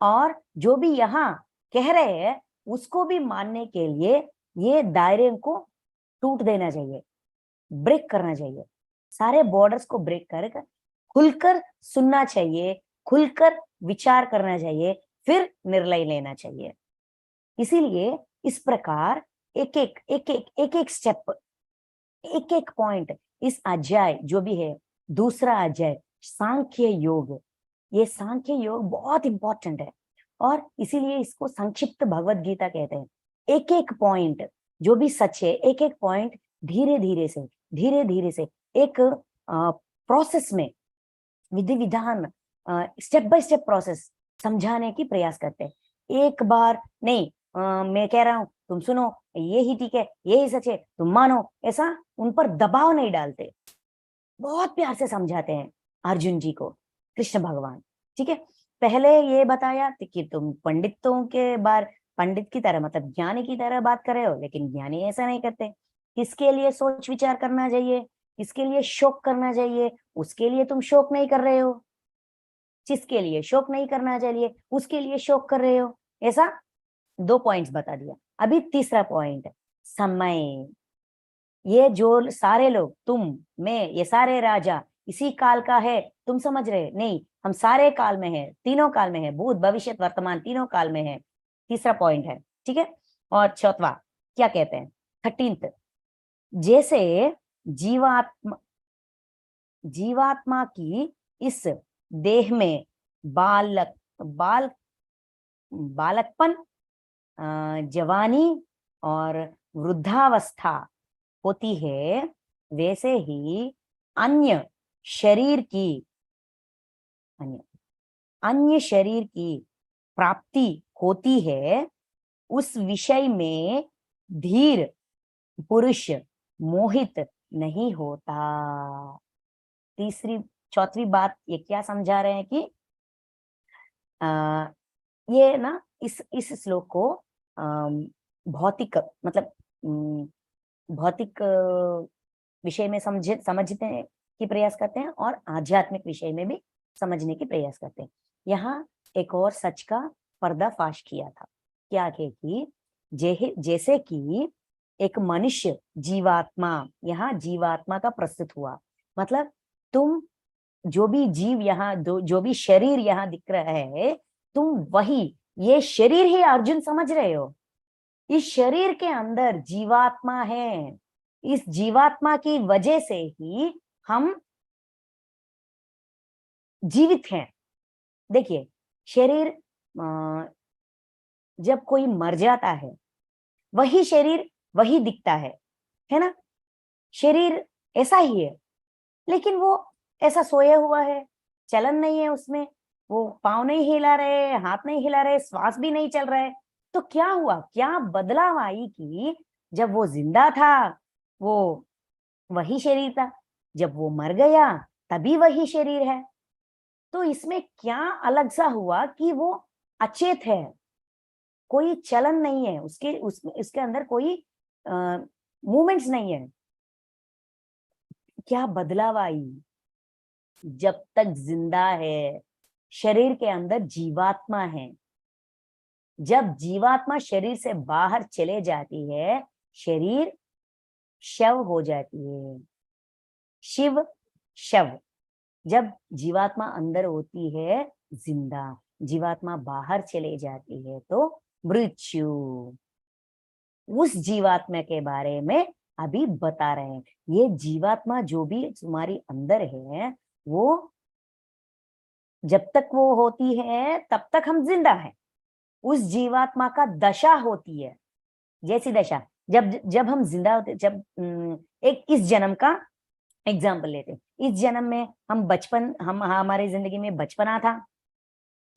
और जो भी यहाँ कह रहे हैं उसको भी मानने के लिए ये दायरे को टूट देना चाहिए, ब्रेक करना चाहिए, सारे बॉर्डर्स को ब्रेक कर खुलकर सुनना चाहिए, खुलकर विचार करना चाहिए, फिर निर्णय लेना चाहिए। इसीलिए इस प्रकार एक एक स्टेप, एक एक पॉइंट, इस अध्याय जो भी है, दूसरा अध्याय सांख्य योग, ये सांख्य योग बहुत इंपॉर्टेंट है, और इसीलिए इसको संक्षिप्त भगवत गीता कहते हैं। एक एक पॉइंट जो भी सच है, एक एक पॉइंट धीरे धीरे से एक प्रोसेस में, विधि विधान, स्टेप बाय स्टेप प्रोसेस समझाने की प्रयास करते हैं। एक बार नहीं, मैं कह रहा हूं तुम सुनो, ये ही ठीक है, ये ही सच है, तुम मानो, ऐसा उन पर दबाव नहीं डालते, बहुत प्यार से समझाते हैं अर्जुन जी को कृष्ण भगवान। ठीक है, पहले ये बताया कि तुम पंडितों के बार पंडित की तरह, मतलब ज्ञानी की तरह बात कर रहे हो, लेकिन ज्ञानी ऐसा नहीं करते। किसके लिए सोच विचार करना चाहिए, किसके लिए शोक करना चाहिए, उसके लिए तुम शोक नहीं कर रहे हो, जिसके लिए शोक नहीं करना चाहिए उसके लिए शोक कर रहे हो। ऐसा 2 पॉइंट्स बता दिया। अभी तीसरा पॉइंट, समय। ये जो सारे लोग, तुम, मैं, ये सारे राजा इसी काल का है, तुम समझ रहे नहीं, हम सारे काल में है, तीनों काल में है, भूत भविष्य वर्तमान तीनों काल में है। तीसरा पॉइंट है, ठीक है। और चौथा क्या कहते हैं, 13th, जैसे जीवात्मा जीवात्मा की इस देह में बालक बाल बालकपन, जवानी और वृद्धावस्था होती है, वैसे ही अन्य शरीर की अन्य अन्य शरीर की प्राप्ति होती है, उस विषय में धीर पुरुष मोहित नहीं होता। तीसरी चौथी बात ये क्या समझा रहे हैं कि आ, ये ना इस श्लोक को भौतिक, मतलब भौतिक विषय में समझने की प्रयास करते हैं, और आध्यात्मिक विषय में भी समझने की प्रयास करते हैं। यहाँ एक और सच का पर्दाफाश किया था, क्या है कि जैसे कि एक मनुष्य जीवात्मा, यहाँ जीवात्मा का प्रस्तुत हुआ, मतलब तुम जो भी जीव यहाँ, जो भी शरीर यहाँ दिख रहा है, तुम वही, ये शरीर ही अर्जुन समझ रहे हो, इस शरीर के अंदर जीवात्मा है, इस जीवात्मा की वजह से ही हम जीवित हैं। देखिए, शरीर जब कोई मर जाता है, वही शरीर वही दिखता है ना, शरीर ऐसा ही है, लेकिन वो ऐसा सोया हुआ है, चलन नहीं है उसमें, वो पाँव नहीं हिला रहे, हाथ नहीं हिला रहे, श्वास भी नहीं चल रहा है। तो क्या हुआ, क्या बदलाव आई कि जब वो जिंदा था वो वही शरीर था, जब वो मर गया तभी वही शरीर है। तो इसमें क्या अलग सा हुआ कि वो अचेत है, कोई चलन नहीं है उसके अंदर कोई मूवमेंट्स नहीं है। क्या बदलाव आई, जब तक जिंदा है, शरीर के अंदर जीवात्मा है, जब जीवात्मा शरीर से बाहर चले जाती है, शरीर शव हो जाती है, शिव शव। जब जीवात्मा अंदर होती है जिंदा, जीवात्मा बाहर चले जाती है तो मृत्यु। उस जीवात्मा के बारे में अभी बता रहे हैं। ये जीवात्मा जो भी तुम्हारी अंदर है, वो जब तक वो होती है तब तक हम जिंदा हैं। उस जीवात्मा का दशा होती है, जैसी दशा जब जब हम जिंदा होते, जब एक इस जन्म का एग्जाम्पल लेते हैं। इस जन्म में हम बचपन, हम हमारी जिंदगी में बचपना था,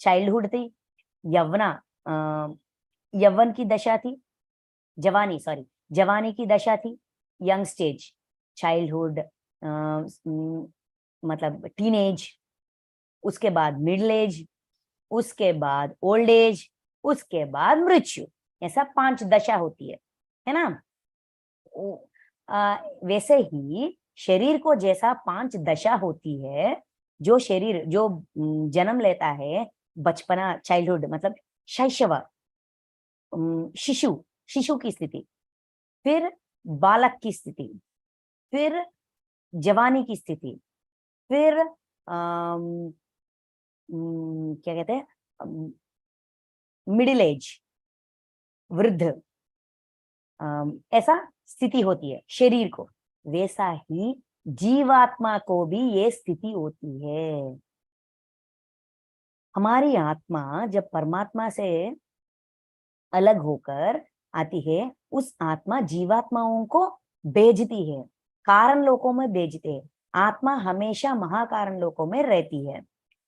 चाइल्डहुड थी, यवना यौवन की दशा थी, जवानी की दशा थी, यंग स्टेज, चाइल्डहुड, मतलब टीनेज, उसके बाद मिडिल एज, उसके बाद ओल्ड एज, उसके बाद मृत्यु। ऐसा 5 दशा होती है ना। वैसे ही शरीर को जैसा 5 दशा होती है, जो शरीर जो जन्म लेता है, बचपना, चाइल्डहुड मतलब शैशव, शिशु की स्थिति, फिर बालक की स्थिति, फिर जवानी की स्थिति, फिर क्या कहते हैं, मिडिल एज, वृद्ध, ऐसा स्थिति होती है शरीर को। वैसा ही जीवात्मा को भी ये स्थिति होती है। हमारी आत्मा जब परमात्मा से अलग होकर आती है, उस आत्मा जीवात्माओं को भेजती है, कारण लोकों में भेजते है। आत्मा हमेशा महाकारण लोकों में रहती है,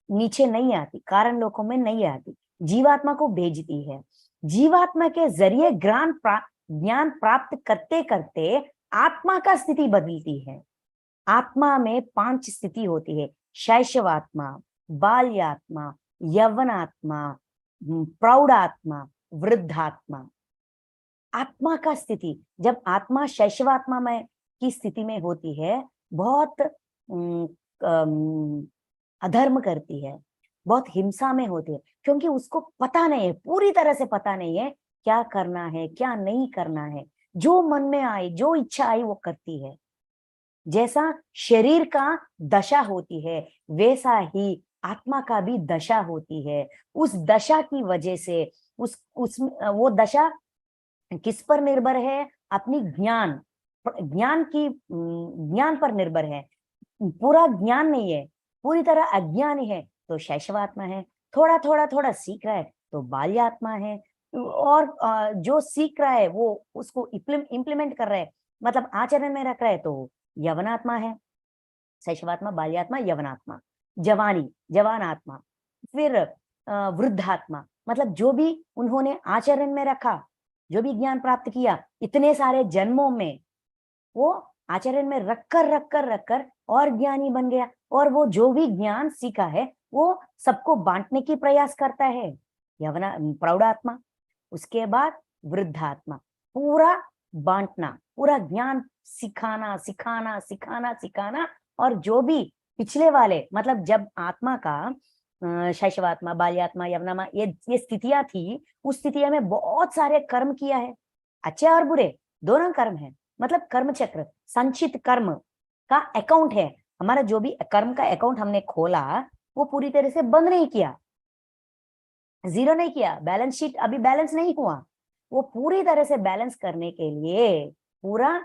नीचे नहीं आती, कारण लोकों में नहीं आती, जीवात्मा को भेजती है। जीवात्मा के जरिए ज्ञान प्राप्त करते करते आत्मा का स्थिति बदलती है। आत्मा में 5 स्थिति होती है: शैशवात्मा, बाल्यात्मा, यौवनात्मा, प्रौढ़ात्मा, वृद्धात्मा। आत्मा का स्थिति, जब आत्मा शैशवात्मा में की स्थिति में होती है, बहुत अधर्म करती है, बहुत हिंसा में होती है, क्योंकि उसको पता नहीं है, पूरी तरह से पता नहीं है क्या करना है क्या नहीं करना है। जो मन में आए, जो इच्छा आई वो करती है। जैसा शरीर का दशा होती है, वैसा ही आत्मा का भी दशा होती है। उस दशा की वजह से वो दशा किस पर निर्भर है? अपनी ज्ञान पर निर्भर है। पूरा ज्ञान नहीं है, पूरी तरह अज्ञानी है तो शैशवात्मा है, थोड़ा थोड़ा थोड़ा सीख रहा है तो बाल्यात्मा है, और जो सीख रहा है वो उसको इम्प्लीमेंट कर रहा है, मतलब आचरण में रख रहा है तो यवनात्मा है। शैशवात्मा, बाल्यात्मा, यवनात्मा, जवान आत्मा, फिर वृद्धात्मा, मतलब जो भी उन्होंने आचरण में रखा, जो भी ज्ञान प्राप्त किया इतने सारे जन्मों में, वो आचरण में रखकर और ज्ञानी बन गया, और वो जो भी ज्ञान सीखा है वो सबको बांटने की प्रयास करता है, प्रौढ़ात्मा। उसके बाद वृद्धात्मा, पूरा बांटना, पूरा ज्ञान सिखाना सिखाना सिखाना सिखाना। और जो भी पिछले वाले, मतलब जब आत्मा का शैशवात्मा, बाल्यात्मा, यवनामा, ये स्थितियां थी, उस स्थितियां में बहुत सारे कर्म किया है, अच्छे और बुरे दोनों कर्म है। मतलब कर्म चक्र, संचित कर्म का अकाउंट है हमारा। जो भी कर्म का अकाउंट हमने खोला वो पूरी तरह से बंद नहीं किया, जीरो नहीं किया, बैलेंस शीट अभी बैलेंस नहीं हुआ। वो पूरी तरह से बैलेंस करने के लिए, पूरा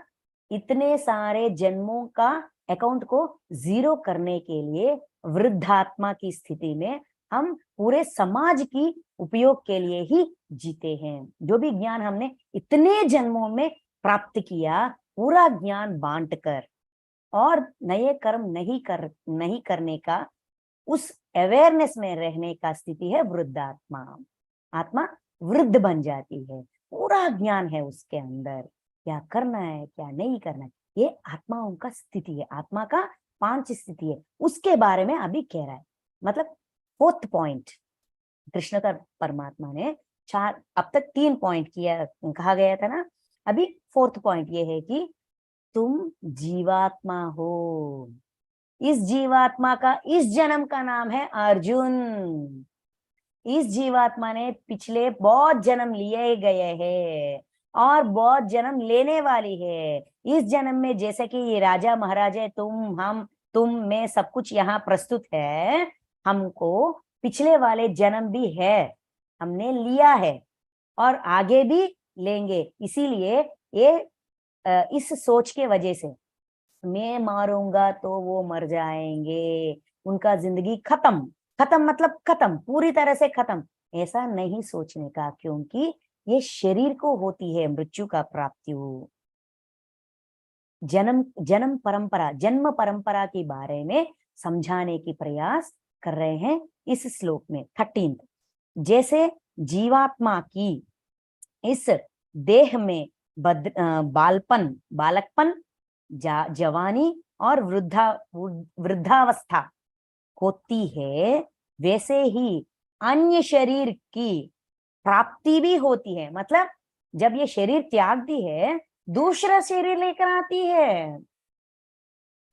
इतने सारे जन्मों का अकाउंट को जीरो करने के लिए, वृद्धात्मा की स्थिति में हम पूरे समाज की उपयोग के लिए ही जीते हैं। जो भी ज्ञान हमने इतने जन्मों में प्राप्त किया, पूरा ज्ञान बांटकर और नए कर्म नहीं करने का, उस अवेयरनेस में रहने का स्थिति है वृद्धात्मा। आत्मा वृद्ध बन जाती है, पूरा ज्ञान है उसके अंदर, क्या करना है क्या नहीं करना है। ये आत्माओं का स्थिति है, आत्मा का 5 स्थिति है, उसके बारे में अभी कह रहा है। मतलब 4th पॉइंट, कृष्ण का परमात्मा ने 4, अब तक 3 पॉइंट किया, कहा गया था ना। अभी 4th पॉइंट ये है कि तुम जीवात्मा हो। इस जीवात्मा का इस जन्म का नाम है अर्जुन। इस जीवात्मा ने पिछले बहुत जन्म लिए गए हैं और बहुत जन्म लेने वाली है। इस जन्म में जैसे कि ये राजा महाराजा, तुम, हम, तुम में सब कुछ यहाँ प्रस्तुत है, हमको पिछले वाले जन्म भी है, हमने लिया है और आगे भी लेंगे। इसीलिए ये इस सोच के वजह से मैं मारूंगा तो वो मर जाएंगे, उनका जिंदगी खत्म, खत्म मतलब खत्म, पूरी तरह से खत्म, ऐसा नहीं सोचने का, क्योंकि ये शरीर को होती है मृत्यु का प्राप्ति हो। जन्म परंपरा के बारे में समझाने की प्रयास कर रहे हैं इस श्लोक में 13। जैसे जीवात्मा की इस देह में बालकपन, जवानी और वृद्धावस्था होती है, वैसे ही अन्य शरीर की प्राप्ति भी होती है। मतलब जब ये शरीर त्यागती है, दूसरा शरीर लेकर आती है,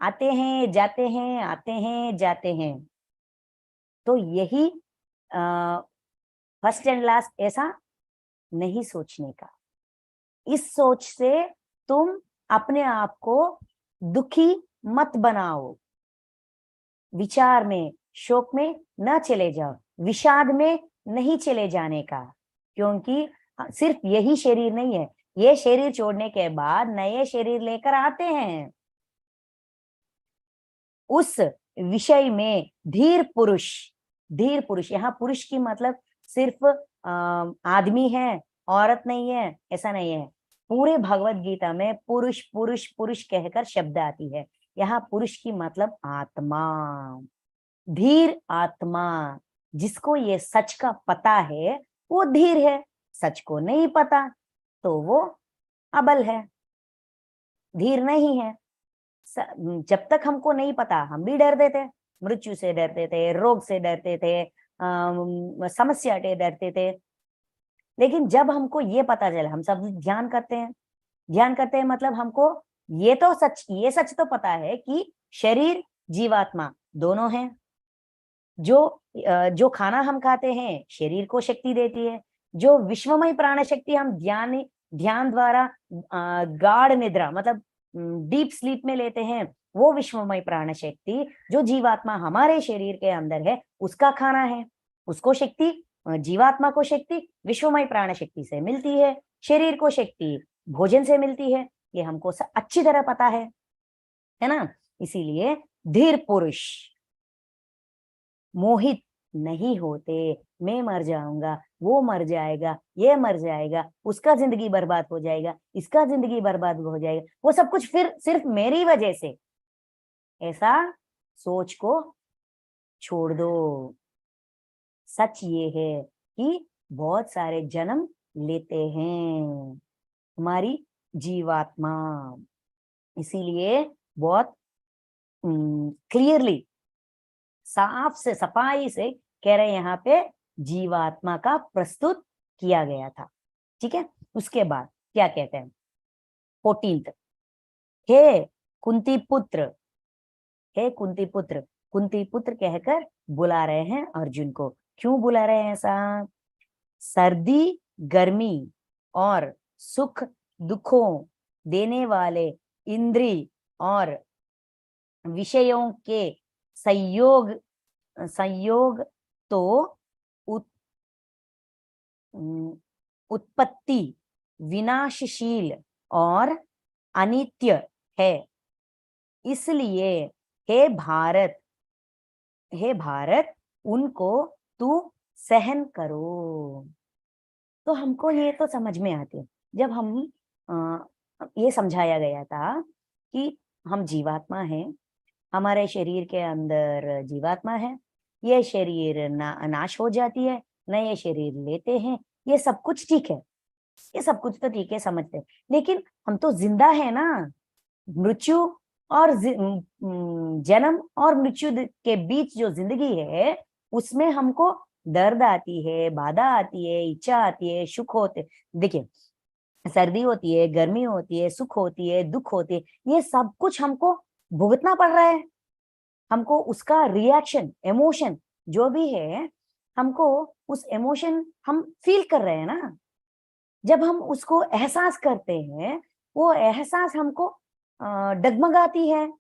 आते हैं जाते हैं, आते हैं जाते हैं। तो यही फर्स्ट एंड लास्ट ऐसा नहीं सोचने का। इस सोच से तुम अपने आप को दुखी मत बनाओ, विचार में शोक में न चले जाओ, विषाद में नहीं चले जाने का, क्योंकि सिर्फ यही शरीर नहीं है, ये शरीर छोड़ने के बाद नए शरीर लेकर आते हैं। उस विषय में धीर पुरुष, यहाँ पुरुष की मतलब सिर्फ आदमी है, औरत नहीं है, ऐसा नहीं है। पूरे भगवत गीता में पुरुष पुरुष पुरुष कहकर शब्द आती है। यहाँ पुरुष की मतलब आत्मा, धीर आत्मा। जिसको ये सच का पता है वो धीर है, सच को नहीं पता तो वो अबल है, धीर नहीं है। जब तक हमको नहीं पता हम भी डरते थे, मृत्यु से डरते थे, रोग से डरते थे, समस्या से डरते थे। लेकिन जब हमको ये पता चला, हम सब ध्यान करते हैं मतलब हमको ये सच तो पता है कि शरीर जीवात्मा दोनों हैं। जो खाना हम खाते हैं शरीर को शक्ति देती है, जो विश्वमय प्राण शक्ति हम ध्यान द्वारा गाढ़ निद्रा मतलब डीप स्लीप में लेते हैं, वो विश्वमय प्राण शक्ति जो जीवात्मा हमारे शरीर के अंदर है उसका खाना है। उसको शक्ति, जीवात्मा को शक्ति विश्वमय प्राण शक्ति से मिलती है, शरीर को शक्ति भोजन से मिलती है। ये हमको अच्छी तरह पता है ना। इसीलिए धीर पुरुष मोहित नहीं होते, मैं मर जाऊंगा, वो मर जाएगा, ये मर जाएगा, उसका जिंदगी बर्बाद हो जाएगा, इसका जिंदगी बर्बाद हो जाएगा, वो सब कुछ फिर सिर्फ मेरी वजह से, ऐसा सोच को छोड़ दो। सच ये है कि बहुत सारे जन्म लेते हैं हमारी जीवात्मा। इसीलिए बहुत क्लियरली साफ से सफाई से कह रहे हैं यहाँ पे जीवात्मा का प्रस्तुत किया गया था। ठीक है, उसके बाद क्या कहते हैं 14th, हे कुंती पुत्र, हे कुंती पुत्र, कुंती पुत्र कहकर बुला रहे हैं अर्जुन को। क्यों बुला रहे हैं ऐसा? सर्दी गर्मी और सुख दुखों देने वाले इंद्री और विषयों के संयोग तो उत्पत्ति विनाशशील और अनित्य है। इसलिए हे भारत उनको तू सहन करो। तो हमको ये तो समझ में आती है, जब हम ये समझाया गया था कि हम जीवात्मा हैं, हमारे शरीर के अंदर जीवात्मा है, ये शरीर नाश हो जाती है, नए शरीर लेते हैं, ये सब कुछ ठीक है, ये सब कुछ तो ठीक है समझते हैं। लेकिन हम तो जिंदा है ना, मृत्यु और जन्म और मृत्यु के बीच जो जिंदगी है उसमें हमको दर्द आती है, बाधा आती है, इच्छा आती है, सुख होते, देखिए सर्दी होती है, गर्मी होती है, सुख होती है, दुख होती है, ये सब कुछ हमको भुगतना पड़ रहा है। हमको उसका रिएक्शन, इमोशन जो भी है, हमको उस इमोशन हम फील कर रहे हैं ना। जब हम उसको एहसास करते हैं, वो एहसास हमको डगमगाती है,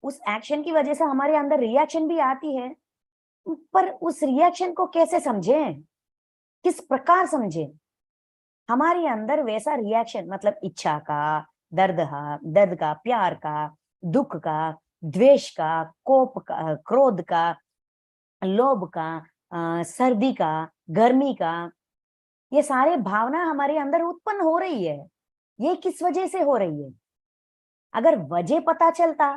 उस एक्शन की वजह से हमारे अंदर रिएक्शन भी आती है। पर उस रिएक्शन को कैसे समझें, किस प्रकार समझें? हमारे अंदर वैसा रिएक्शन, मतलब इच्छा का, दर्द का, प्यार का, दुख का, द्वेष का, कोप का, क्रोध का, लोभ का, सर्दी का, गर्मी का, ये सारे भावना हमारे अंदर उत्पन्न हो रही है। ये किस वजह से हो रही है? अगर वजह पता चलता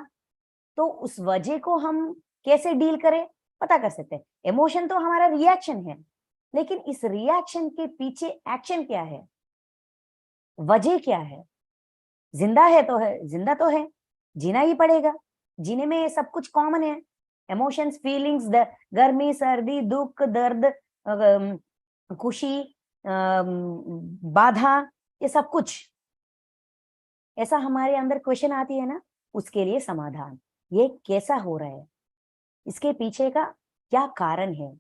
तो उस वजह को हम कैसे डील करें, पता कर सकते हैं। इमोशन तो हमारा रिएक्शन है, लेकिन इस रिएक्शन के पीछे एक्शन क्या है, वजह क्या है? जिंदा है तो है, जिंदा तो है, जीना ही पड़ेगा। जीने में ये सब कुछ कॉमन है, इमोशंस, फीलिंग्स, गर्मी, सर्दी, दुख, दर्द, खुशी, बाधा, ये सब कुछ। ऐसा हमारे अंदर क्वेश्चन आती है ना, उसके लिए समाधान, ये कैसा हो रहा है, इसके पीछे का क्या कारण है?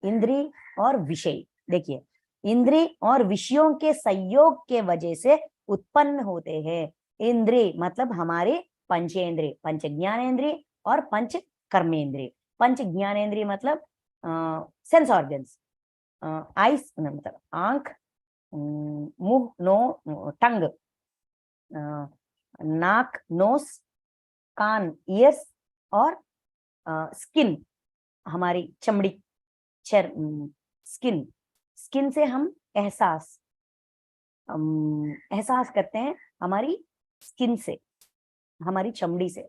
इंद्रिय और विषय, देखिए, इंद्रिय और विषयों के संयोग के वजह से उत्पन्न होते हैं। इंद्रिय मतलब हमारे पंचेंद्रिय, पंच ज्ञानेंद्रिय और पंच कर्मेंद्रिय। पंच ज्ञानेंद्रिय मतलब सेंस ऑर्गन्स, आइस मतलब आंख, मुंह, नो टंग, नाक, नोस, कान, ईयर्स, और स्किन, हमारी चमड़ी, स्किन। स्किन से हम एहसास एहसास करते हैं, हमारी स्किन से, हमारी चमड़ी से।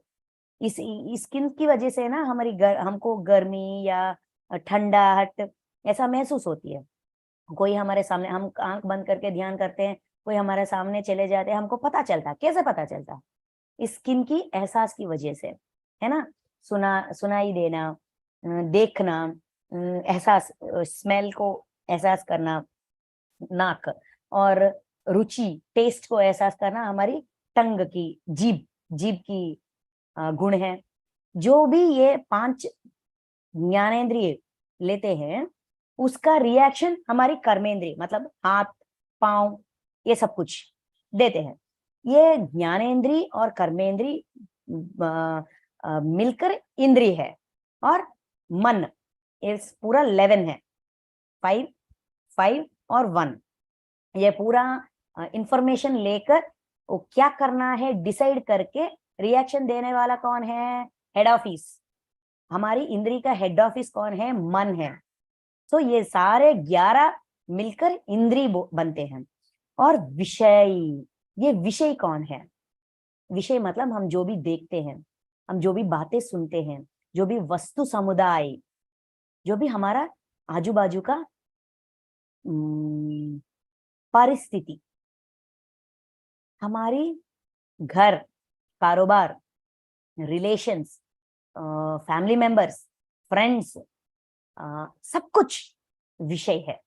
इस स्किन की वजह से ना हमारी हमको गर्मी या ठंडाहट ऐसा महसूस होती है। कोई हमारे सामने, हम आंख बंद करके ध्यान करते हैं, कोई हमारे सामने चले जाते हैं, हमको पता चलता, कैसे पता चलता? स्किन की एहसास की वजह से, है ना। सुनाई देना, देखना, एहसास, स्मेल को एहसास करना, नाक, और रुचि, टेस्ट को एहसास करना हमारी टंग की, जीभ, जीभ की गुण है। जो भी ये 5 ज्ञानेंद्रिय लेते हैं, उसका रिएक्शन हमारी कर्मेंद्रिय मतलब हाथ, पांव, ये सब कुछ देते हैं। ये ज्ञानेंद्रिय और कर्मेंद्रिय मिलकर इंद्रिय है। और मन, इस पूरा 11 है, 5 5 और 1, ये पूरा इंफॉर्मेशन लेकर वो क्या करना है डिसाइड करके रिएक्शन देने वाला कौन है? Head office. हमारी इंद्री का हेड ऑफिस कौन है? मन है। तो ये सारे 11 मिलकर इंद्री बनते हैं। और विषय, ये विषय कौन है? विषय मतलब हम जो भी देखते हैं, हम जो भी बातें सुनते हैं, जो भी वस्तु समुदाय, जो भी हमारा आजू बाजू का परिस्थिति, हमारी घर, कारोबार, रिलेशंस, फैमिली मेंबर्स, फ्रेंड्स, सब कुछ विषय है।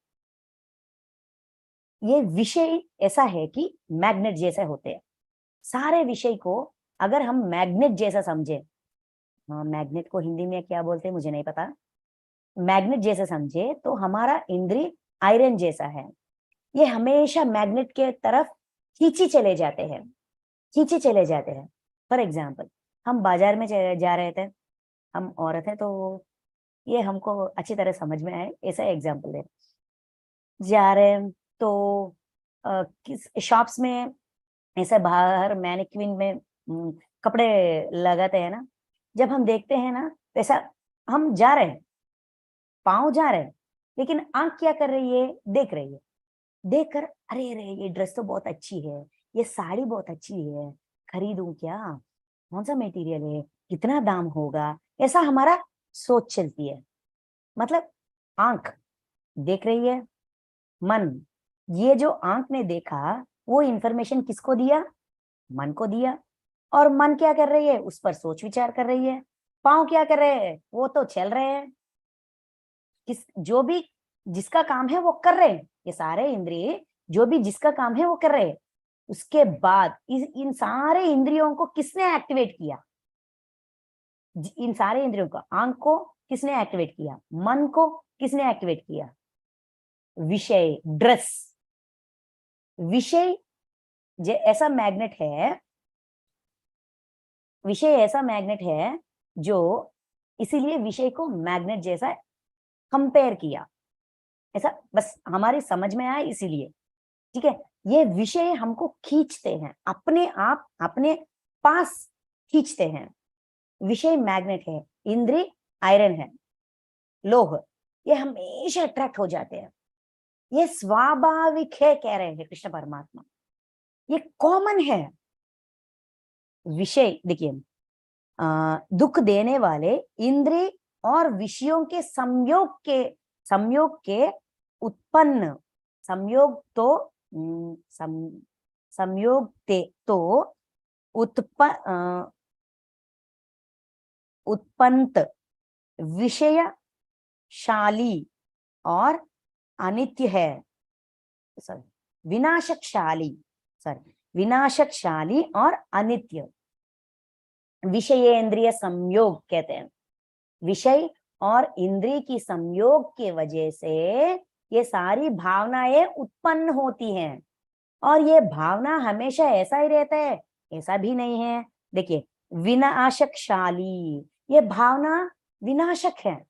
ये विषय ऐसा है कि मैग्नेट जैसे होते हैं। सारे विषय को अगर हम मैग्नेट जैसा समझे, मैग्नेट को हिंदी में क्या बोलते हैं मुझे नहीं पता, मैग्नेट जैसा समझे तो हमारा इंद्रिय आयरन जैसा है। ये हमेशा मैग्नेट के तरफ खींची चले जाते हैं, खींचे चले जाते हैं। फॉर एग्जाम्पल, हम बाजार में जा रहे थे, हम औरत हैं तो ये हमको अच्छी तरह समझ में आए, ऐसा एग्जाम्पल है। जा रहे हैं तो किस शॉप्स में ऐसे बाहर मैनिक्विन में कपड़े लगाते हैं ना, जब हम देखते हैं ना, वैसा हम जा रहे हैं, पाँव जा रहे हैं, लेकिन आंख क्या कर रही है? देख रही है। देखकर अरे अरे ये ड्रेस तो बहुत अच्छी है, ये साड़ी बहुत अच्छी है, खरीदूं क्या, कौन सा मटेरियल है, कितना दाम होगा, ऐसा हमारा सोच चलती है। मतलब आंख देख रही है, मन, ये जो आंख ने देखा वो इंफॉर्मेशन किसको दिया? मन को दिया। और मन क्या कर रही है? उस पर सोच विचार कर रही है। पांव क्या कर रहे हैं? वो तो चल रहे हैं, किस जो भी जिसका काम है वो कर रहे हैं। ये सारे इंद्रिय जो भी जिसका काम है वो कर रहे हैं। उसके बाद इन सारे इंद्रियों को किसने एक्टिवेट किया? इन सारे इंद्रियों को, आंख को किसने एक्टिवेट किया? मन को किसने एक्टिवेट किया? विषय, ड्रेस, विषय ऐसा मैग्नेट है, विषय ऐसा मैग्नेट है जो, इसीलिए विषय को मैग्नेट जैसा कंपेयर किया, ऐसा बस हमारी समझ में आया इसीलिए, ठीक है। ये विषय हमको खींचते हैं, अपने आप अपने पास खींचते हैं। विषय मैग्नेट है, इंद्रिय आयरन है, लोह, ये हमेशा अट्रैक्ट हो जाते हैं। ये स्वाभाविक है कह रहे हैं कृष्ण परमात्मा, ये कॉमन है। विषय देखिए, दुख देने वाले इंद्रिय और विषयों के संयोग के उत्पन्न, संयोग तो संयोग ते तो उत्पन्न विषयशाली और अनित्य है, सॉरी विनाशकशाली और अनित्य। विषयेंद्रिय संयोग कहते हैं, विषय और इंद्रिय की संयोग के वजह से ये सारी भावनाएं उत्पन्न होती हैं। और ये भावना हमेशा ऐसा ही रहता है, ऐसा भी नहीं है। देखिए, विनाशकशाली, ये भावना विनाशक है,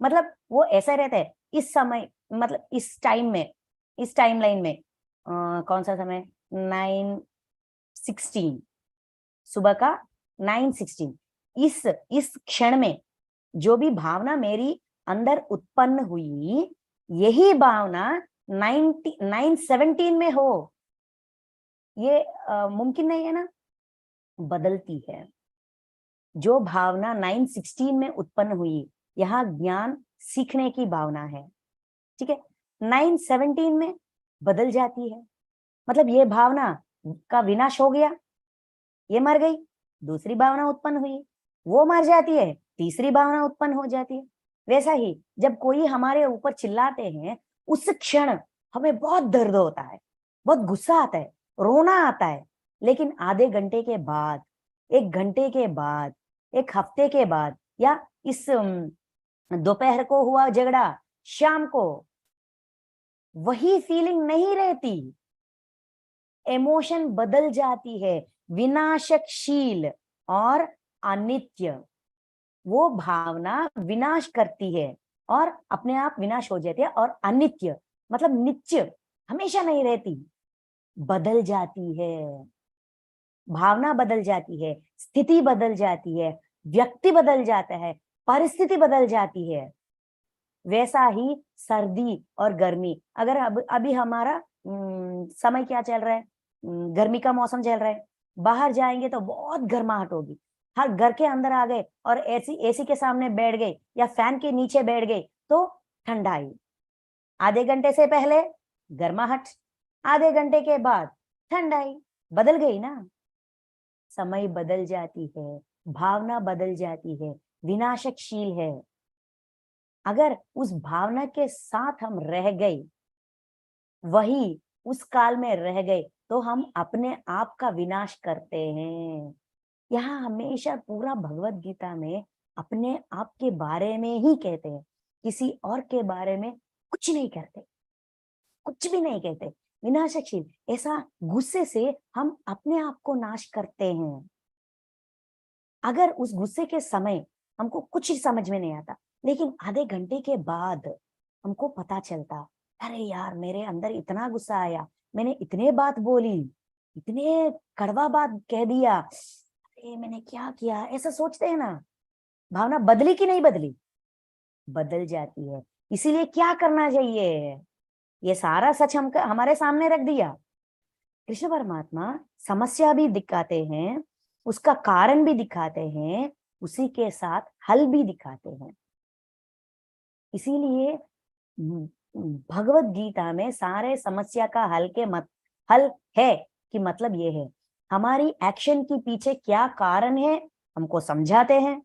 मतलब वो ऐसा रहता है इस समय, मतलब इस टाइम में, इस टाइम लाइन में, कौन सा समय, 9:16, सुबह का 9:16, इस क्षण में जो भी भावना मेरी अंदर उत्पन्न हुई, यही भावना 9:17 में हो, ये मुमकिन नहीं है ना, बदलती है। जो भावना 9:16 में उत्पन्न हुई, यहाँ ज्ञान सीखने की भावना है, ठीक है, 9:17 में बदल जाती है, मतलब ये भावना का विनाश हो गया, ये मर गई, दूसरी भावना उत्पन्न हुई, वो मर जाती है, तीसरी भावना उत्पन्न हो जाती है। वैसा ही जब कोई हमारे ऊपर चिल्लाते हैं, उस क्षण हमें बहुत दर्द होता है, बहुत गुस्सा आता है, रोना आता है, लेकिन आधे घंटे के बाद, 1 घंटे के बाद, 1 हफ्ते के बाद, या इस दोपहर को हुआ झगड़ा, शाम को वही फीलिंग नहीं रहती, इमोशन बदल जाती है, विनाशकशील और अनित्य। वो भावना विनाश करती है और अपने आप विनाश हो जाती है, और अनित्य मतलब नित्य, हमेशा नहीं रहती, बदल जाती है, भावना बदल जाती है, स्थिति बदल जाती है, व्यक्ति बदल जाता है, परिस्थिति बदल जाती है। वैसा ही सर्दी और गर्मी, अगर अभी हमारा समय क्या चल रहा है, गर्मी का मौसम चल रहा है, बाहर जाएंगे तो बहुत गर्माहट होगी, हर घर के अंदर आ गए और एसी के सामने बैठ गए या फैन के नीचे बैठ गए तो ठंडाई, आधे घंटे से पहले गर्माहट, आधे घंटे के बाद ठंडाई, बदल गई ना। समय बदल जाती है, भावना बदल जाती है, विनाशकशील है। अगर उस भावना के साथ हम रह गए, वही उस काल में रह गए, तो हम अपने आप का विनाश करते हैं। यहाँ हमेशा पूरा भगवत गीता में अपने आप के बारे में ही कहते हैं, किसी और के बारे में कुछ नहीं कहते, कुछ भी नहीं कहते। विनाशशील, ऐसा गुस्से से हम अपने आप को नाश करते हैं। अगर उस गुस्से के समय हमको कुछ ही समझ में नहीं आता, लेकिन आधे घंटे के बाद हमको पता चलता, अरे यार मेरे अंदर इतना गुस्सा आया, मैंने इतने बात बोली, इतने कड़वा बात कह दिया, अरे मैंने क्या किया, ऐसा सोचते हैं ना। भावना बदली कि नहीं बदली? बदल जाती है। इसीलिए क्या करना चाहिए, ये सारा सच हम हमारे सामने रख दिया। कृष्ण परमात्मा समस्या भी दिखाते हैं, उसका कारण भी दिखाते हैं, उसी के साथ हल भी दिखाते हैं। इसीलिए भगवत गीता में सारे समस्या का हल है कि मतलब ये है, हमारी एक्शन के पीछे क्या कारण है हमको समझाते हैं।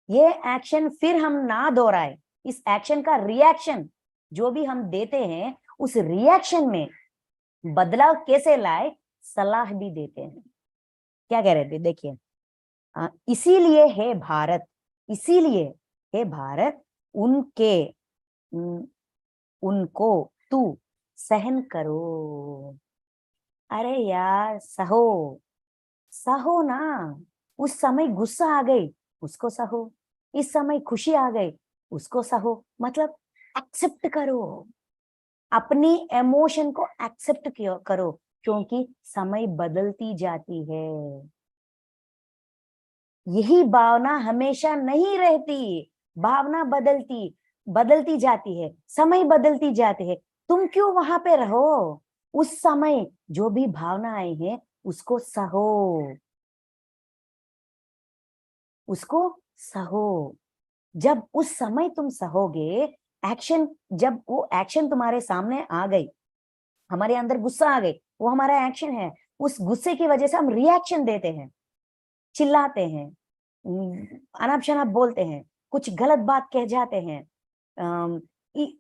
ये एक्शन फिर हम ना दोहराए, इस एक्शन का रिएक्शन जो भी हम देते हैं, उस रिएक्शन में बदलाव कैसे लाए, सलाह भी देते हैं। क्या कह रहे थे, देखिए, इसीलिए है भारत, इसीलिए है भारत, उनको तू सहन करो। अरे यार सहो, सहो ना। उस समय गुस्सा आ गई, उसको सहो, इस समय खुशी आ गई, उसको सहो। मतलब एक्सेप्ट करो, अपनी इमोशन को एक्सेप्ट करो, क्योंकि समय बदलती जाती है। यही भावना हमेशा नहीं रहती, भावना बदलती बदलती जाती है, समय बदलती जाती है। तुम क्यों वहां पे रहो? उस समय जो भी भावनाएं हैं उसको सहो, उसको सहो। जब उस समय तुम सहोगे, एक्शन, जब वो एक्शन तुम्हारे सामने आ गई, हमारे अंदर गुस्सा आ गई, वो हमारा एक्शन है। उस गुस्से की वजह से हम रिएक्शन देते हैं, चिल्लाते हैं, अनाप शनाप बोलते हैं, कुछ गलत बात कह जाते हैं।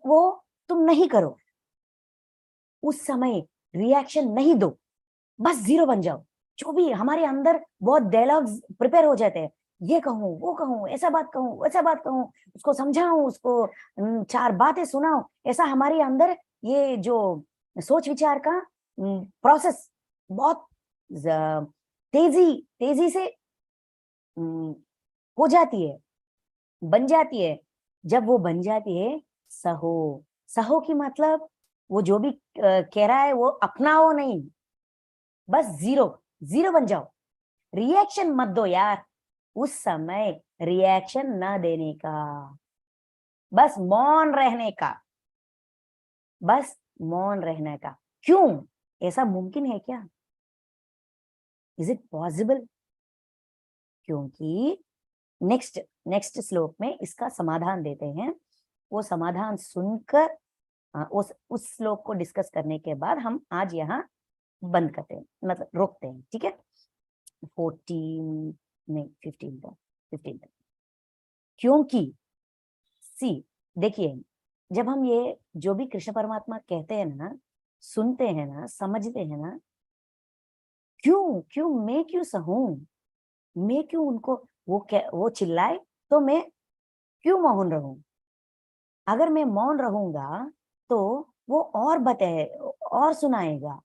वो तुम नहीं करो। उस समय रिएक्शन नहीं दो, बस जीरो बन जाओ। जो भी हमारे अंदर बहुत डायलॉग्स प्रिपेयर हो जाते हैं, ये कहूँ वो कहूँ, ऐसा बात कहूँ वैसा बात कहूँ, उसको समझाऊं, उसको चार बातें सुनाऊं, ऐसा हमारे अंदर ये जो सोच विचार का प्रोसेस बहुत तेजी तेजी से हो जाती है, बन जाती है। जब वो बन जाती है, सहो। सहो की मतलब वो जो भी कह रहा है वो अपनाओ नहीं, बस जीरो, जीरो बन जाओ। रिएक्शन मत दो यार, उस समय रिएक्शन ना देने का, बस मौन रहने का, बस मौन रहने का। क्यों? ऐसा मुमकिन है क्या? Is it possible? क्योंकि नेक्स्ट नेक्स्ट श्लोक में इसका समाधान देते हैं। वो समाधान सुनकर उस श्लोक को डिस्कस करने के बाद हम आज यहाँ बंद करते हैं, मतलब रोकते हैं, ठीक है? 14 नहीं 15 तक, 15 तक। क्योंकि सी, देखिए, जब हम ये जो भी कृष्ण परमात्मा कहते हैं ना, सुनते हैं ना, समझते हैं ना, क्यों क्यों मैं क्यों सहूं? मैं क्यों उनको, वो चिल्लाए तो मैं क्यों मौन रहूं? अगर मैं मौन रहूंगा तो वो और बताए, और सुनाएगा,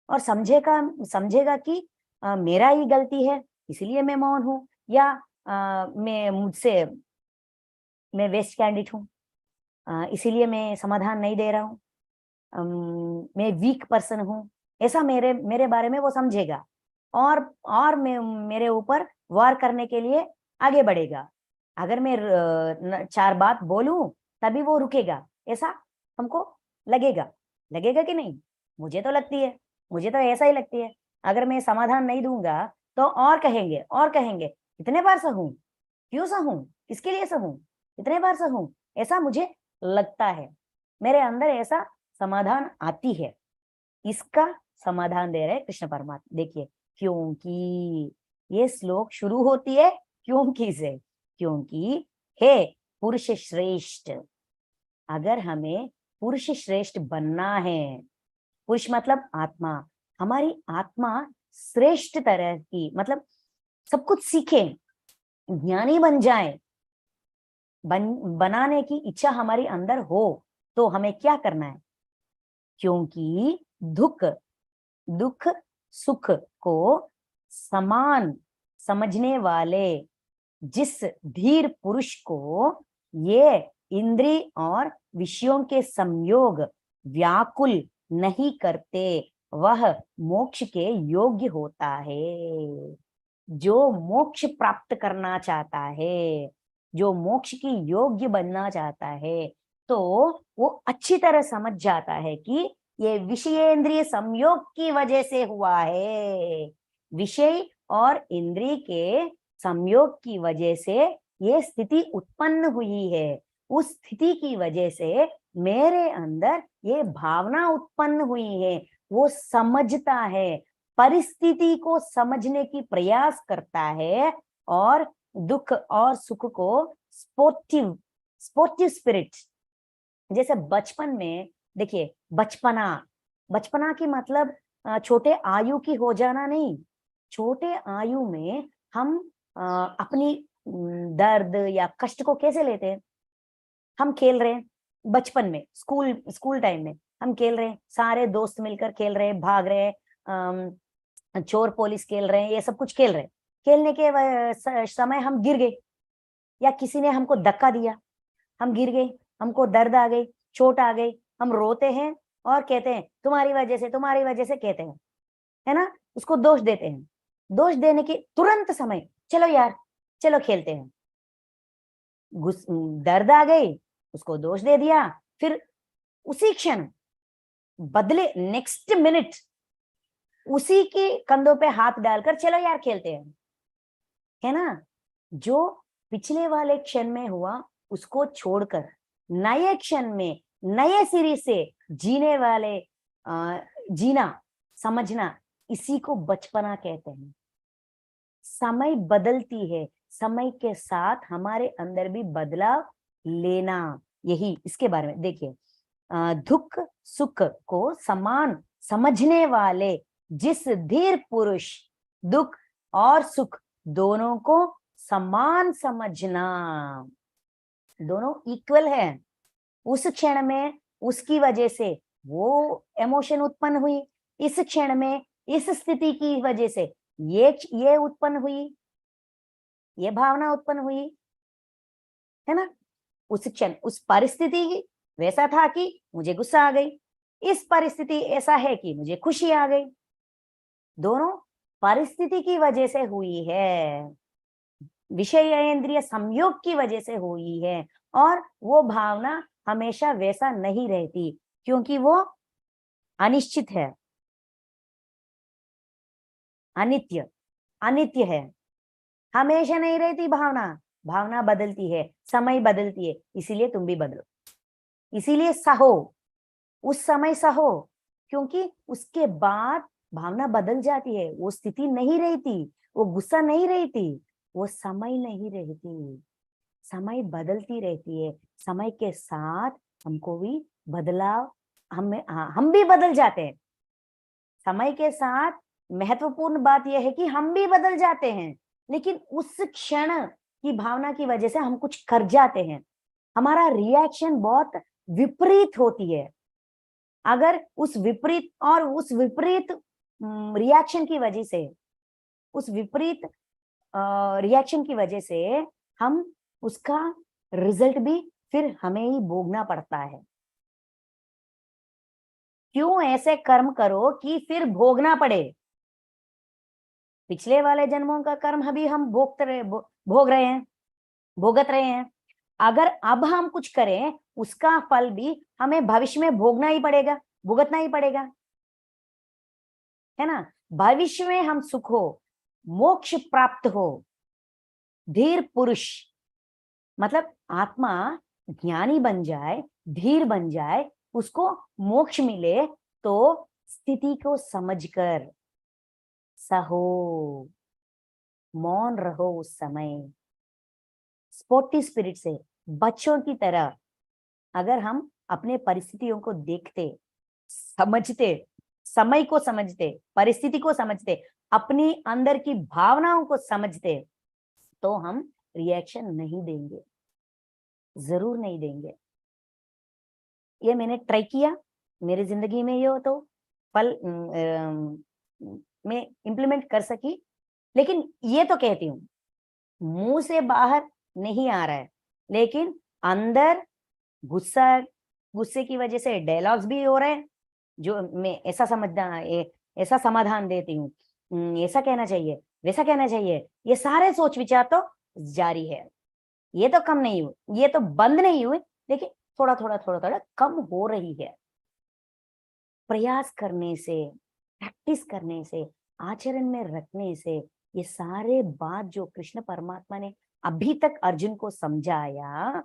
और समझेगा कि मेरा ही गलती है, इसलिए मैं मौन हूं, या मैं वेस्ट कैंडिडेट हूँ, इसीलिए मैं समाधान नहीं दे रहा हूँ, मैं वीक पर्सन हूँ, ऐसा मेरे मेरे बारे में वो समझेगा, और मैं मेरे ऊपर वार करने के लिए आगे बढ़ेगा। अगर मैं चार बात बोलूं तभी वो रुकेगा, ऐसा हमको लगेगा। लगेगा कि नहीं? मुझे तो लगती है, मुझे तो ऐसा ही लगती है। अगर मैं समाधान नहीं दूंगा तो और कहेंगे, और कहेंगे, इतने बार सहूं, क्यों सहूं, किसके लिए सहूं, इतने बार सहूं, ऐसा मुझे लगता है। मेरे अंदर ऐसा समाधान आती है। इसका समाधान दे रहे कृष्ण परमात्मा। देखिए, क्योंकि ये श्लोक शुरू होती है क्योंकि से। क्योंकि हे पुरुष श्रेष्ठ, अगर हमें पुरुष श्रेष्ठ बनना है, पुरुष मतलब आत्मा, हमारी आत्मा श्रेष्ठ तरह की, मतलब सब कुछ सीखे, ज्ञानी बन जाए, बनाने की इच्छा हमारी अंदर हो, तो हमें क्या करना है? क्योंकि दुख दुख सुख को समान समझने वाले जिस धीर पुरुष को ये इंद्रिय और विषयों के संयोग व्याकुल नहीं करते, वह मोक्ष के योग्य होता है। जो मोक्ष प्राप्त करना चाहता है, जो मोक्ष की योग्य बनना चाहता है, तो वो अच्छी तरह समझ जाता है कि ये विषयेंद्रिय संयोग की वजह से हुआ है। विषय और इंद्रिय के संयोग की वजह से ये स्थिति उत्पन्न हुई है। उस स्थिति की वजह से मेरे अंदर ये भावना उत्पन्न हुई है। वो समझता है, परिस्थिति को समझने की प्रयास करता है, और दुख और सुख को स्पोर्टिव स्पोर्टिव स्पिरिट, जैसे बचपन में, देखिए, बचपना, बचपना की मतलब छोटे आयु की हो जाना नहीं। छोटे आयु में हम अपनी दर्द या कष्ट को कैसे लेते हैं? हम खेल रहे हैं बचपन में, स्कूल स्कूल टाइम में हम खेल रहे हैं, सारे दोस्त मिलकर खेल रहे हैं, भाग रहे हैं, चोर पुलिस खेल रहे हैं, ये सब कुछ खेल रहे हैं। खेलने के समय हम गिर गए, या किसी ने हमको धक्का दिया, हम गिर गए, हमको दर्द आ गई, चोट आ गई, हम रोते हैं और कहते हैं तुम्हारी वजह से कहते हैं, है ना, उसको दोष देते हैं। दोष देने के तुरंत समय चलो यार चलो खेलते हैं, दर्द आ गई, उसको दोष दे दिया, फिर उसी क्षण बदले नेक्स्ट मिनट उसी के कंधों पे हाथ डालकर चलो यार खेलते हैं, है ना। जो पिछले वाले क्षण में हुआ उसको छोड़कर नए क्षण में नए सिरे से जीने वाले जीना, समझना, इसी को बचपना कहते हैं। समय बदलती है, समय के साथ हमारे अंदर भी बदलाव लेना, यही इसके बारे में देखिए। दुख सुख को समान समझने वाले जिस धीर पुरुष दुख और सुख दोनों को समान समझना, दोनों इक्वल है। उस क्षण में उसकी वजह से वो इमोशन उत्पन्न हुई, इस क्षण में इस स्थिति की वजह से ये उत्पन्न हुई, ये भावना उत्पन्न हुई, है ना। उस क्षण उस परिस्थिति वैसा था कि मुझे गुस्सा आ गई, इस परिस्थिति ऐसा है कि मुझे खुशी आ गई, दोनों परिस्थिति की वजह से हुई है, विषय इंद्रिय संयोग की वजह से हुई है। और वो भावना हमेशा वैसा नहीं रहती, क्योंकि वो अनिश्चित है, अनित्य अनित्य है, हमेशा नहीं रहती भावना, भावना बदलती है, समय बदलती है, इसीलिए तुम भी बदलो, इसीलिए सहो, उस समय सहो, क्योंकि उसके बाद भावना बदल जाती है, वो स्थिति नहीं रहती, वो गुस्सा नहीं रहती, वो समय नहीं रहती, समय बदलती रहती है। समय के साथ हमको भी बदलाव, हम भी बदल जाते हैं। समय के साथ महत्वपूर्ण बात यह है कि हम भी बदल जाते हैं, लेकिन उस क्षण की भावना की वजह से हम कुछ कर जाते हैं, हमारा रिएक्शन बहुत विपरीत होती है। अगर उस विपरीत रिएक्शन की वजह से, उस विपरीत रिएक्शन की वजह से हम उसका रिजल्ट भी फिर हमें ही भोगना पड़ता है। क्यों ऐसे कर्म करो कि फिर भोगना पड़े? पिछले वाले जन्मों का कर्म अभी हम भोगते रहे, भोग रहे हैं, भोगत रहे हैं। अगर अब हम कुछ करें उसका फल भी हमें भविष्य में भोगना ही पड़ेगा, भुगतना ही पड़ेगा, है ना। भविष्य में हम सुख हो, मोक्ष प्राप्त हो, धीर पुरुष मतलब आत्मा ज्ञानी बन जाए, धीर बन जाए, उसको मोक्ष मिले, तो स्थिति को समझकर सहो, मौन रहो उस समय, स्पोर्टी स्पिरिट से, बच्चों की तरह। अगर हम अपने परिस्थितियों को देखते, समझते, समय को समझते, परिस्थिति को समझते, अपनी अंदर की भावनाओं को समझते, तो हम रिएक्शन नहीं देंगे, जरूर नहीं देंगे। ये मैंने ट्राई किया, मेरी जिंदगी में ये हो तो फल मैं इंप्लीमेंट कर सकी। लेकिन ये तो कहती हूँ, मुंह से बाहर नहीं आ रहा है, लेकिन अंदर गुस्से की वजह से डायलॉग्स भी हो रहे हैं, जो मैं ऐसा समझना, ऐसा समाधान देती हूँ, ऐसा कहना चाहिए, वैसा कहना चाहिए, ये सारे सोच विचार तो जारी है। ये तो कम नहीं हुई, ये तो बंद नहीं हुई, लेकिन थोड़ा थोड़ा कम हो रही है। प्रयास करने से, प्रैक्टिस करने से, आचरण में रखने से, ये सारे बात जो कृष्ण परमात्मा ने अभी तक अर्जुन को समझाया,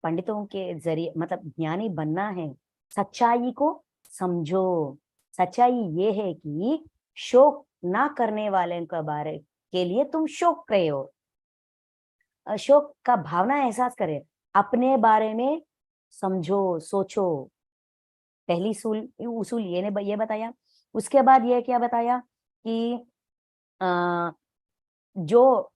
पंडितों के जरिए, मतलब ज्ञानी बनना है, सच्चाई को समझो। सच्चाई ये है कि शोक ना करने वाले के लिए तुम शोक रहे हो, अशोक का भावना एहसास करे, अपने बारे में समझो, सोचो। पहली उसूल ये बताया। उसके बाद ये क्या बताया कि जो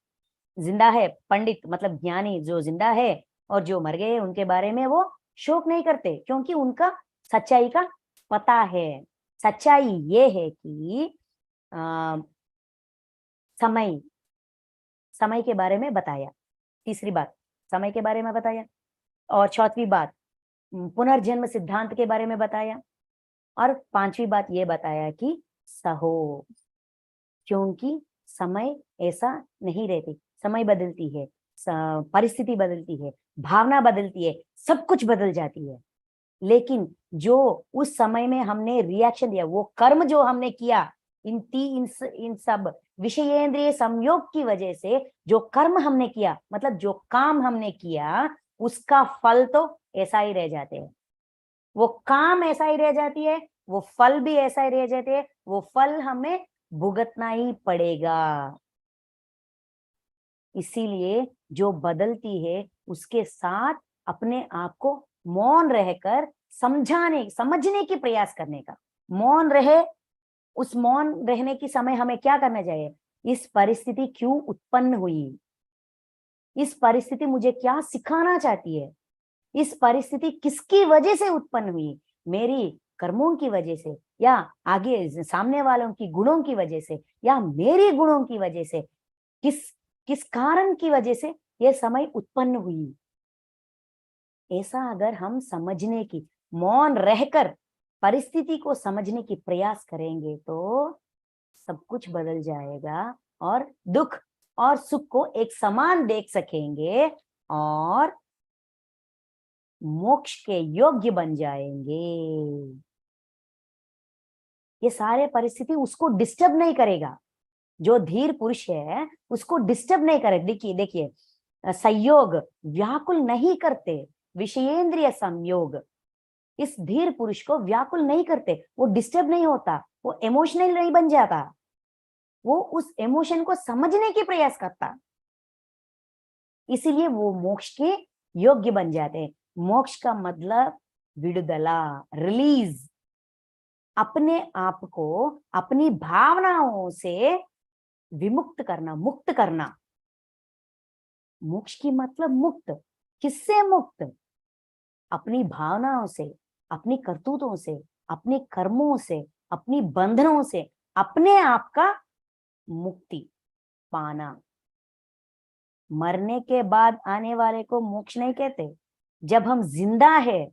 जिंदा है, पंडित मतलब ज्ञानी जो जिंदा है और जो मर गए उनके बारे में वो शोक नहीं करते, क्योंकि उनका सच्चाई का पता है। सच्चाई ये है कि समय समय के बारे में बताया, तीसरी बात समय के बारे में बताया, और चौथी बात पुनर्जन्म सिद्धांत के बारे में बताया, और पांचवी बात ये बताया कि सहो, क्योंकि समय ऐसा नहीं रहती, समय बदलती है, परिस्थिति बदलती है, भावना बदलती है, सब कुछ बदल जाती है, लेकिन जो उस समय में हमने रिएक्शन दिया, वो कर्म जो हमने किया, इन सब विषयेंद्रिय संयोग की वजह से जो कर्म हमने किया, मतलब जो काम हमने किया, उसका फल तो ऐसा ही रह जाते हैं। वो काम ऐसा ही रह जाती है, वो फल भी ऐसा ही रह जाते हैं, वो फल हमें भुगतना ही पड़ेगा। इसीलिए जो बदलती है उसके साथ अपने आप को मौन रहकर समझने की प्रयास करने का, मौन रहे। उस मौन रहने की समय हमें क्या करना चाहिए, इस परिस्थिति क्यों उत्पन्न हुई, इस परिस्थिति मुझे क्या सिखाना चाहती है, इस परिस्थिति किसकी वजह से उत्पन्न हुई, मेरी कर्मों की वजह से, या आगे सामने वालों की गुणों की वजह से, या मेरी गुणों की वजह से, किस किस कारण की वजह से यह समय उत्पन्न हुई। ऐसा अगर हम समझने की, मौन रहकर परिस्थिति को समझने की प्रयास करेंगे तो सब कुछ बदल जाएगा, और दुख और सुख को एक समान देख सकेंगे, और मोक्ष के योग्य बन जाएंगे। ये सारे परिस्थिति उसको डिस्टर्ब नहीं करेगा, जो धीर पुरुष है उसको डिस्टर्ब नहीं करे। देखिए देखिए, संयोग व्याकुल नहीं करते, विषयेंद्रिय संयोग इस धीर पुरुष को व्याकुल नहीं करते, वो डिस्टर्ब नहीं होता, वो इमोशनल नहीं बन जाता, वो उस इमोशन को समझने की प्रयास करता, इसीलिए वो मोक्ष के योग्य बन जाते हैं। मोक्ष का मतलब विडुदला, रिलीज, अपने आप को अपनी भावनाओं से विमुक्त करना, मुक्त करना। मोक्ष की मतलब मुक्त, किससे मुक्त, अपनी भावनाओं से, अपनी करतूतों से, अपने कर्मों से, अपनी बंधनों से अपने आप का मुक्ति पाना। मरने के बाद आने वाले को मोक्ष नहीं कहते, जब हम जिंदा है,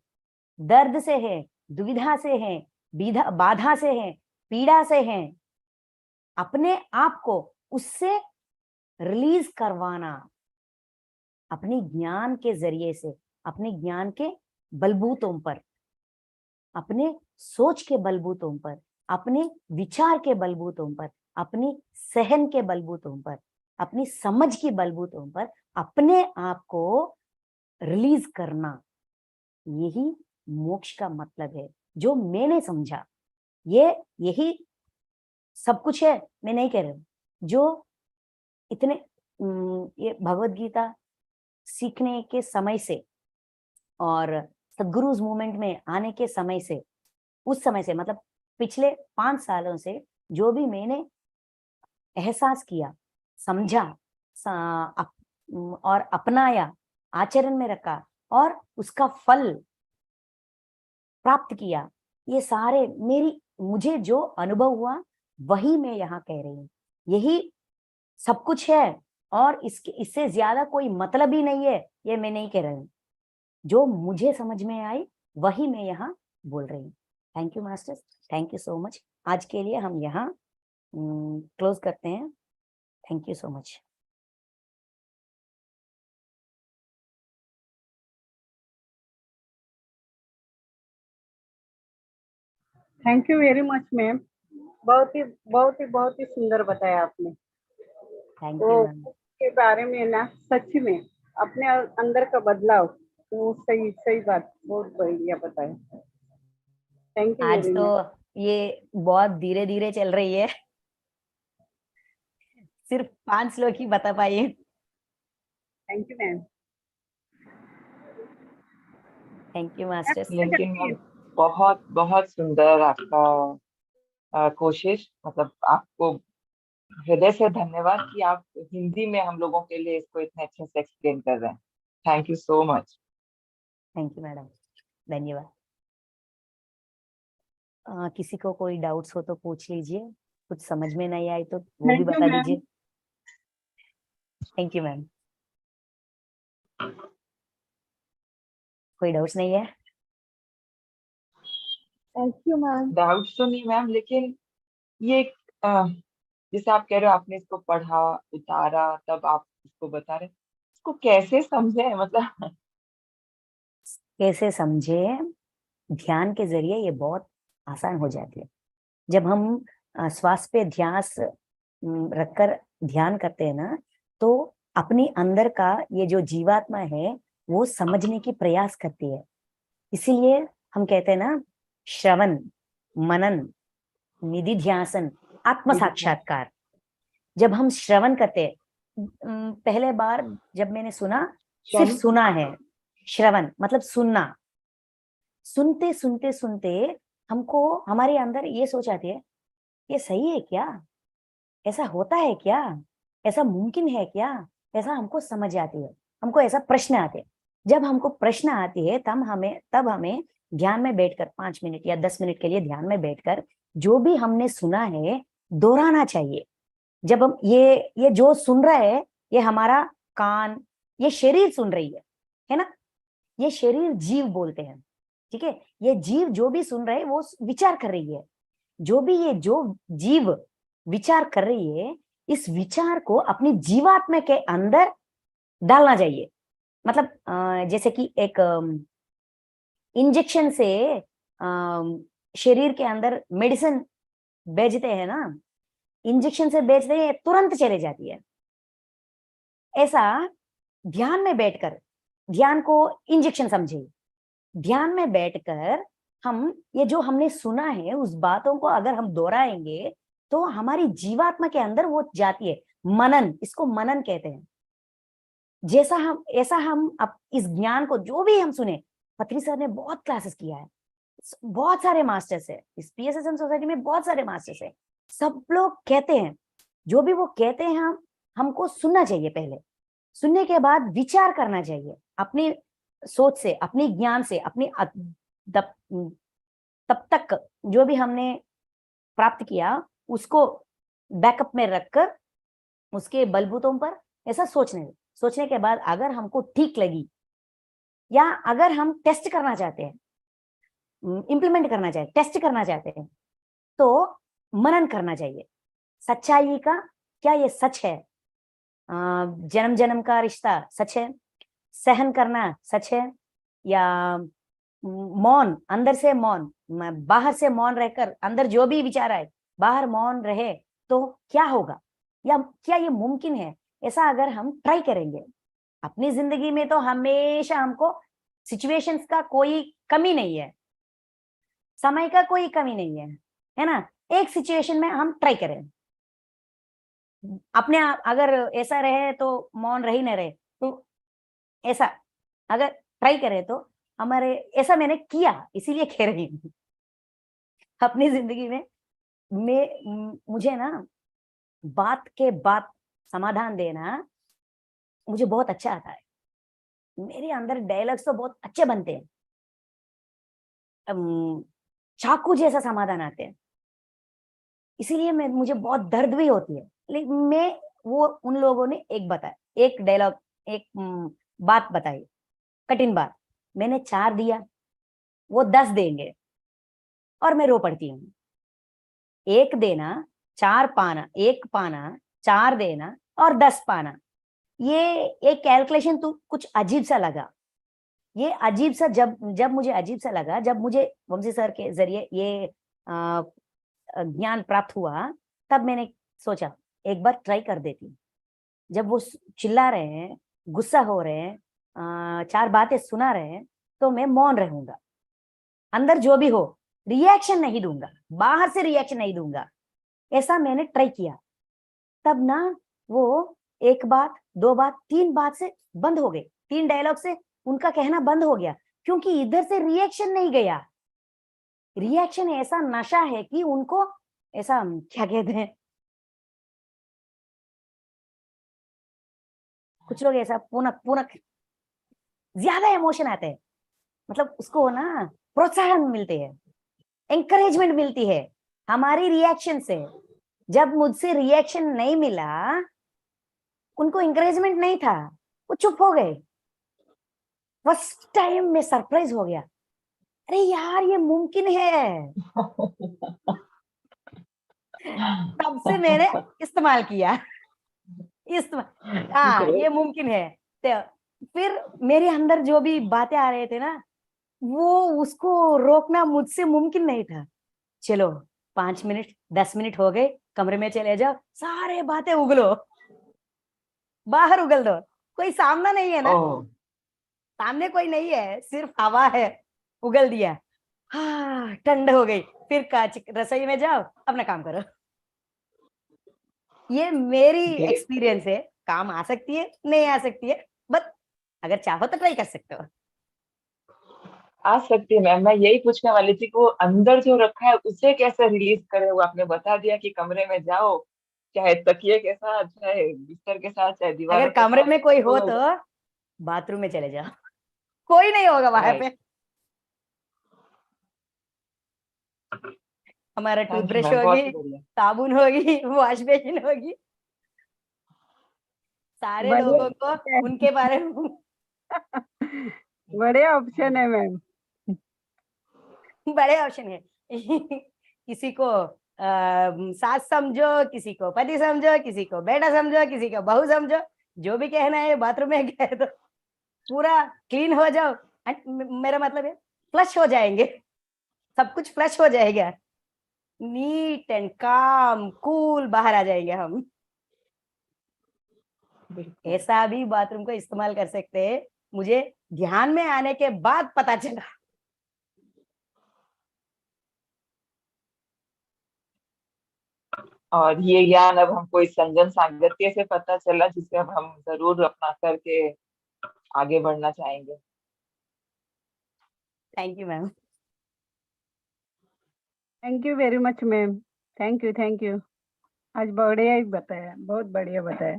दर्द से है, दुविधा से है, बाधा से है, पीड़ा से है, अपने आप को उससे रिलीज करवाना, अपने ज्ञान के जरिए से, अपने ज्ञान के बलबूतों पर, अपने सोच के बलबूतों पर, अपने विचार के बलबूतों पर, अपनी सहन के बलबूतों पर, अपनी समझ के बलबूतों पर अपने आप को रिलीज करना, यही मोक्ष का मतलब है, जो मैंने समझा। यही सब कुछ है, मैं नहीं कह रही हूं। जो इतने ये भगवत गीता सीखने के समय से और सदगुरुज मूवमेंट में आने के समय से, उस समय से मतलब पिछले 5 सालों से जो भी मैंने एहसास किया, समझा, और अपनाया, आचरण में रखा, और उसका फल प्राप्त किया, ये सारे मुझे जो अनुभव हुआ वही मैं यहाँ कह रही हूँ। यही सब कुछ है, और इससे ज्यादा कोई मतलब ही नहीं है, ये मैं नहीं कह रही हूँ। जो मुझे समझ में आई वही मैं यहाँ बोल रही हूँ। Thank you masters, thank you so much. आज के लिए हम यहाँ क्लोज करते हैं। Thank you so much. Thank you very much ma'am, बहुत ही सुंदर बताया आपने। थैंक तो यू मैम। के बारे में ना सच में अपने अंदर का बदलाव, तो सही सही बात, बहुत बढ़िया बताया। थैंक यू आज वेरी तो मच। ये बहुत धीरे धीरे चल रही है, सिर्फ 5 श्लोक ही बता पाई है। Thank you ma'am. Thank you masters. लेकिन मैम बहुत बहुत सुंदर आपका कोशिश, मतलब आपको हृदय से धन्यवाद कि आप हिंदी में हम लोगों के लिए इसको इतने अच्छे से एक्सप्लेन कर रहे हैं। Thank you so much. Thank you madam, धन्यवाद। किसी को कोई डाउट्स हो तो पूछ लीजिए, कुछ समझ में नहीं आई तो वो भी थैंक यू बता मैम। दीजिए। Thank you ma'am. कोई डाउट्स नहीं है? Thank you ma'am. डाउट्स तो नहीं मैम, लेकिन ये जैसे आप कह रहे हो आपने इसको पढ़ा, उतारा, तब आप इसको बता रहे, इसको कैसे समझे मतलब? कैसे समझे? ध्यान के जरिए ये बहुत आसान हो जाती है। जब हम श्वास पे ध्यास रखकर ध्यान करते हैं ना, तो अपनी अंदर का ये जो जीवात्मा है वो समझने की प्रयास करती है। इसीलिए हम कहते हैं ना, श्रवण, मनन, निधिध्यासन, आत्म साक्षात्कार। जब हम श्रवण करते हैं, पहले बार जब मैंने सुना, सिर्फ सुना है। श्रवण मतलब सुनना। सुनते सुनते सुनते हमको हमारे अंदर ये सोच आती है, ये सही है क्या? ऐसा होता है क्या? ऐसा मुमकिन है क्या? ऐसा हमको समझ आती है। हमको ऐसा प्रश्न आते हैं। जब हमको प्रश्न आती है तब हमें ध्यान में बैठकर 5 मिनट या 10 मिनट के लिए ध्यान में बैठकर जो भी हमने सुना है दोहराना चाहिए। जब हम ये जो सुन रहा है, ये हमारा कान, ये शरीर सुन रही है ना? ये शरीर जीव बोलते हैं, ठीक है? ये जीव जो भी सुन रहे है वो विचार कर रही है। जो जीव विचार कर रही है, इस विचार को अपनी जीवात्मा के अंदर डालना चाहिए। मतलब जैसे कि एक इंजेक्शन से शरीर के अंदर मेडिसिन भेजते हैं ना, इंजेक्शन से भेजते हैं तुरंत चले जाती है। ऐसा ध्यान में बैठकर, ध्यान को इंजेक्शन समझिए। ध्यान में बैठकर हम ये जो हमने सुना है उस बातों को अगर हम दोहराएंगे तो हमारी जीवात्मा के अंदर वो जाती है। मनन, इसको मनन कहते हैं। ऐसा हम अब इस ज्ञान को जो भी हम सुने, पत्री सर ने बहुत क्लासेस किया है, बहुत सारे मास्टर्स है इस PSSM सोसाइटी में, बहुत सारे मास्टर्स है। सब लोग कहते हैं, जो भी वो कहते हैं हमको सुनना चाहिए। पहले सुनने के बाद विचार करना चाहिए अपनी सोच से, अपनी ज्ञान से, तब तक जो भी हमने प्राप्त किया उसको बैकअप में रखकर उसके बलबूतों पर ऐसा सोचने के बाद अगर हमको ठीक लगी या अगर हम टेस्ट करना चाहते हैं, इंप्लीमेंट करना चाहते, टेस्ट करना चाहते हैं, तो मनन करना चाहिए। सच्चाई का क्या ये सच है? जन्म जन्म का रिश्ता सच है? सहन करना सच है? या मौन, अंदर से मौन, बाहर से मौन रहकर अंदर जो भी विचार आए बाहर मौन रहे तो क्या होगा? या क्या ये मुमकिन है? ऐसा अगर हम ट्राई करेंगे अपनी जिंदगी में तो हमेशा हमको सिचुएशंस का कोई कमी नहीं है, समय का कोई कमी नहीं है ना? एक सिचुएशन में हम ट्राई करें अपने आप, अगर ऐसा रहे तो मौन रही न रहे, तो ऐसा अगर ट्राई करें तो हमारे, ऐसा मैंने किया इसीलिए कह रही हूँ। अपनी जिंदगी में मुझे ना बात के बाद समाधान देना मुझे बहुत अच्छा आता है। मेरे अंदर डायलॉग्स तो बहुत अच्छे बनते हैं, चाकू जैसा समाधान आते हैं। इसीलिए मुझे बहुत दर्द भी होती है, लेकिन वो उन लोगों ने एक डायलॉग, एक बात बताई, कठिन बात, मैंने 4 दिया, वो 10 देंगे और मैं रो पड़ती हूँ। 1 देना, 4 पाना, 1 पाना, 4 देना और 10 पाना, ये एक कैलकुलेशन तो कुछ अजीब सा लगा। ये अजीब सा जब मुझे अजीब सा लगा, जब मुझे वंशी सर के जरिए ये ज्ञान प्राप्त हुआ, तब मैंने सोचा एक बार ट्राई कर देती हूँ। जब वो चिल्ला रहे हैं, गुस्सा हो रहे हैं, 4 बातें सुना रहे हैं, तो मैं मौन रहूंगा। अंदर जो भी हो रिएक्शन नहीं दूंगा, बाहर से रिएक्शन नहीं दूंगा। ऐसा मैंने ट्राई किया। तब ना वो 1 बात, 2 बात, 3 बात से बंद हो गए, 3 डायलॉग से उनका कहना बंद हो गया, क्योंकि इधर से रिएक्शन नहीं गया। रिएक्शन ऐसा नशा है कि उनको ऐसा क्या कहते हैं, कुछ लोग ऐसा पूनक ज्यादा इमोशन आते हैं, मतलब उसको ना प्रोत्साहन मिलते हैं, एंकरेजमेंट मिलती है हमारी रिएक्शन से। जब मुझसे रिएक्शन नहीं मिला, उनको एंकरेजमेंट नहीं था, वो चुप हो गए। फर्स्ट टाइम में सरप्राइज हो गया, अरे यार ये मुमकिन है, तब से मैंने इस्तेमाल किया, हाँ ये मुमकिन है। तो फिर मेरे अंदर जो भी बातें आ रहे थे ना, वो उसको रोकना मुझसे मुमकिन नहीं था। चलो 5 मिनट 10 मिनट हो गए, कमरे में चले जाओ, सारे बातें उगलो, बाहर उगल दो, कोई सामना नहीं है ना, ओह, सामने कोई नहीं है, सिर्फ हवा है, उगल दिया, हाँ ठंड हो गई, फिर काच रसोई में जाओ, अपना काम करो। ये मेरी ग्रेट। एक्सपीरियंस है, काम आ सकती है नहीं आ सकती है, बट अगर चाहो तो ट्राई कर सकते हो। आ सकती है मैम, मैं यही पूछने वाली थी कि वो अंदर जो रखा है उसे कैसे रिलीज करे। वो आपने बता दिया कि कमरे में जाओ, चाहे तकिए के साथ, चाहे बिस्तर के साथ, चाहे अगर दीवारों के कमरे साथ, में कोई हो तो तो बाथरूम में चले जाओ, कोई नहीं होगा वहां राइट। पे, हमारा थैंक यू टूथब्रश मैम, बहुत होगी, ही बढ़िया। साबुन होगी, वॉश बेसिन होगी, सारे बढ़िया लोगों को है। उनके बारे में बढ़िया ऑप्शन है मैम। बड़े ऑप्शन है। किसी को सास समझो, किसी को पति समझो, किसी को बेटा समझो, किसी को बहू समझो, जो भी कहना है बाथरूम में कह दो, पूरा क्लीन हो जाओ। मेरा मतलब है फ्लश हो जाएंगे, सब कुछ फ्लश हो जाएगा, नीट एंड काम कूल बाहर आ जाएंगे हम। बिल्कुल। ऐसा भी बाथरूम को इस्तेमाल कर सकते हैं, मुझे ध्यान में आने के बाद पता चला। और ये ज्ञान अब हमको इस संजन सांगत्य से पता चला, जिसे अब हम जरूर अपना करके आगे बढ़ना चाहेंगे। Thank you ma'am. Thank you very much ma'am. Thank you, thank you. आज बढ़िया ही बताया, बहुत बढ़िया बताया।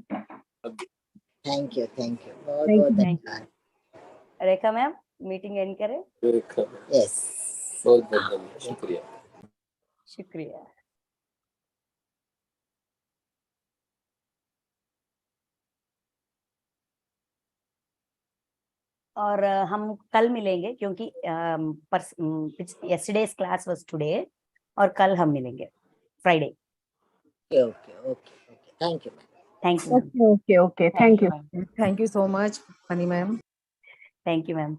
थैंक यू, बहुत थैंक बहुत यू। थैंक धन्यवाद। You Rekha ma'am, meeting and करें। यस, बहुत बहुत धन्यवाद, शुक्रिया। शुक्रिया। और हम कल मिलेंगे, क्योंकि यस्टरडेज क्लास वाज टुडे, और कल हम मिलेंगे Friday. Okay okay okay okay, thank you ma'am. Thank you ma'am. Okay okay okay, thank thank you you. Ma'am. Thank you so much, Funny ma'am. Thank you ma'am.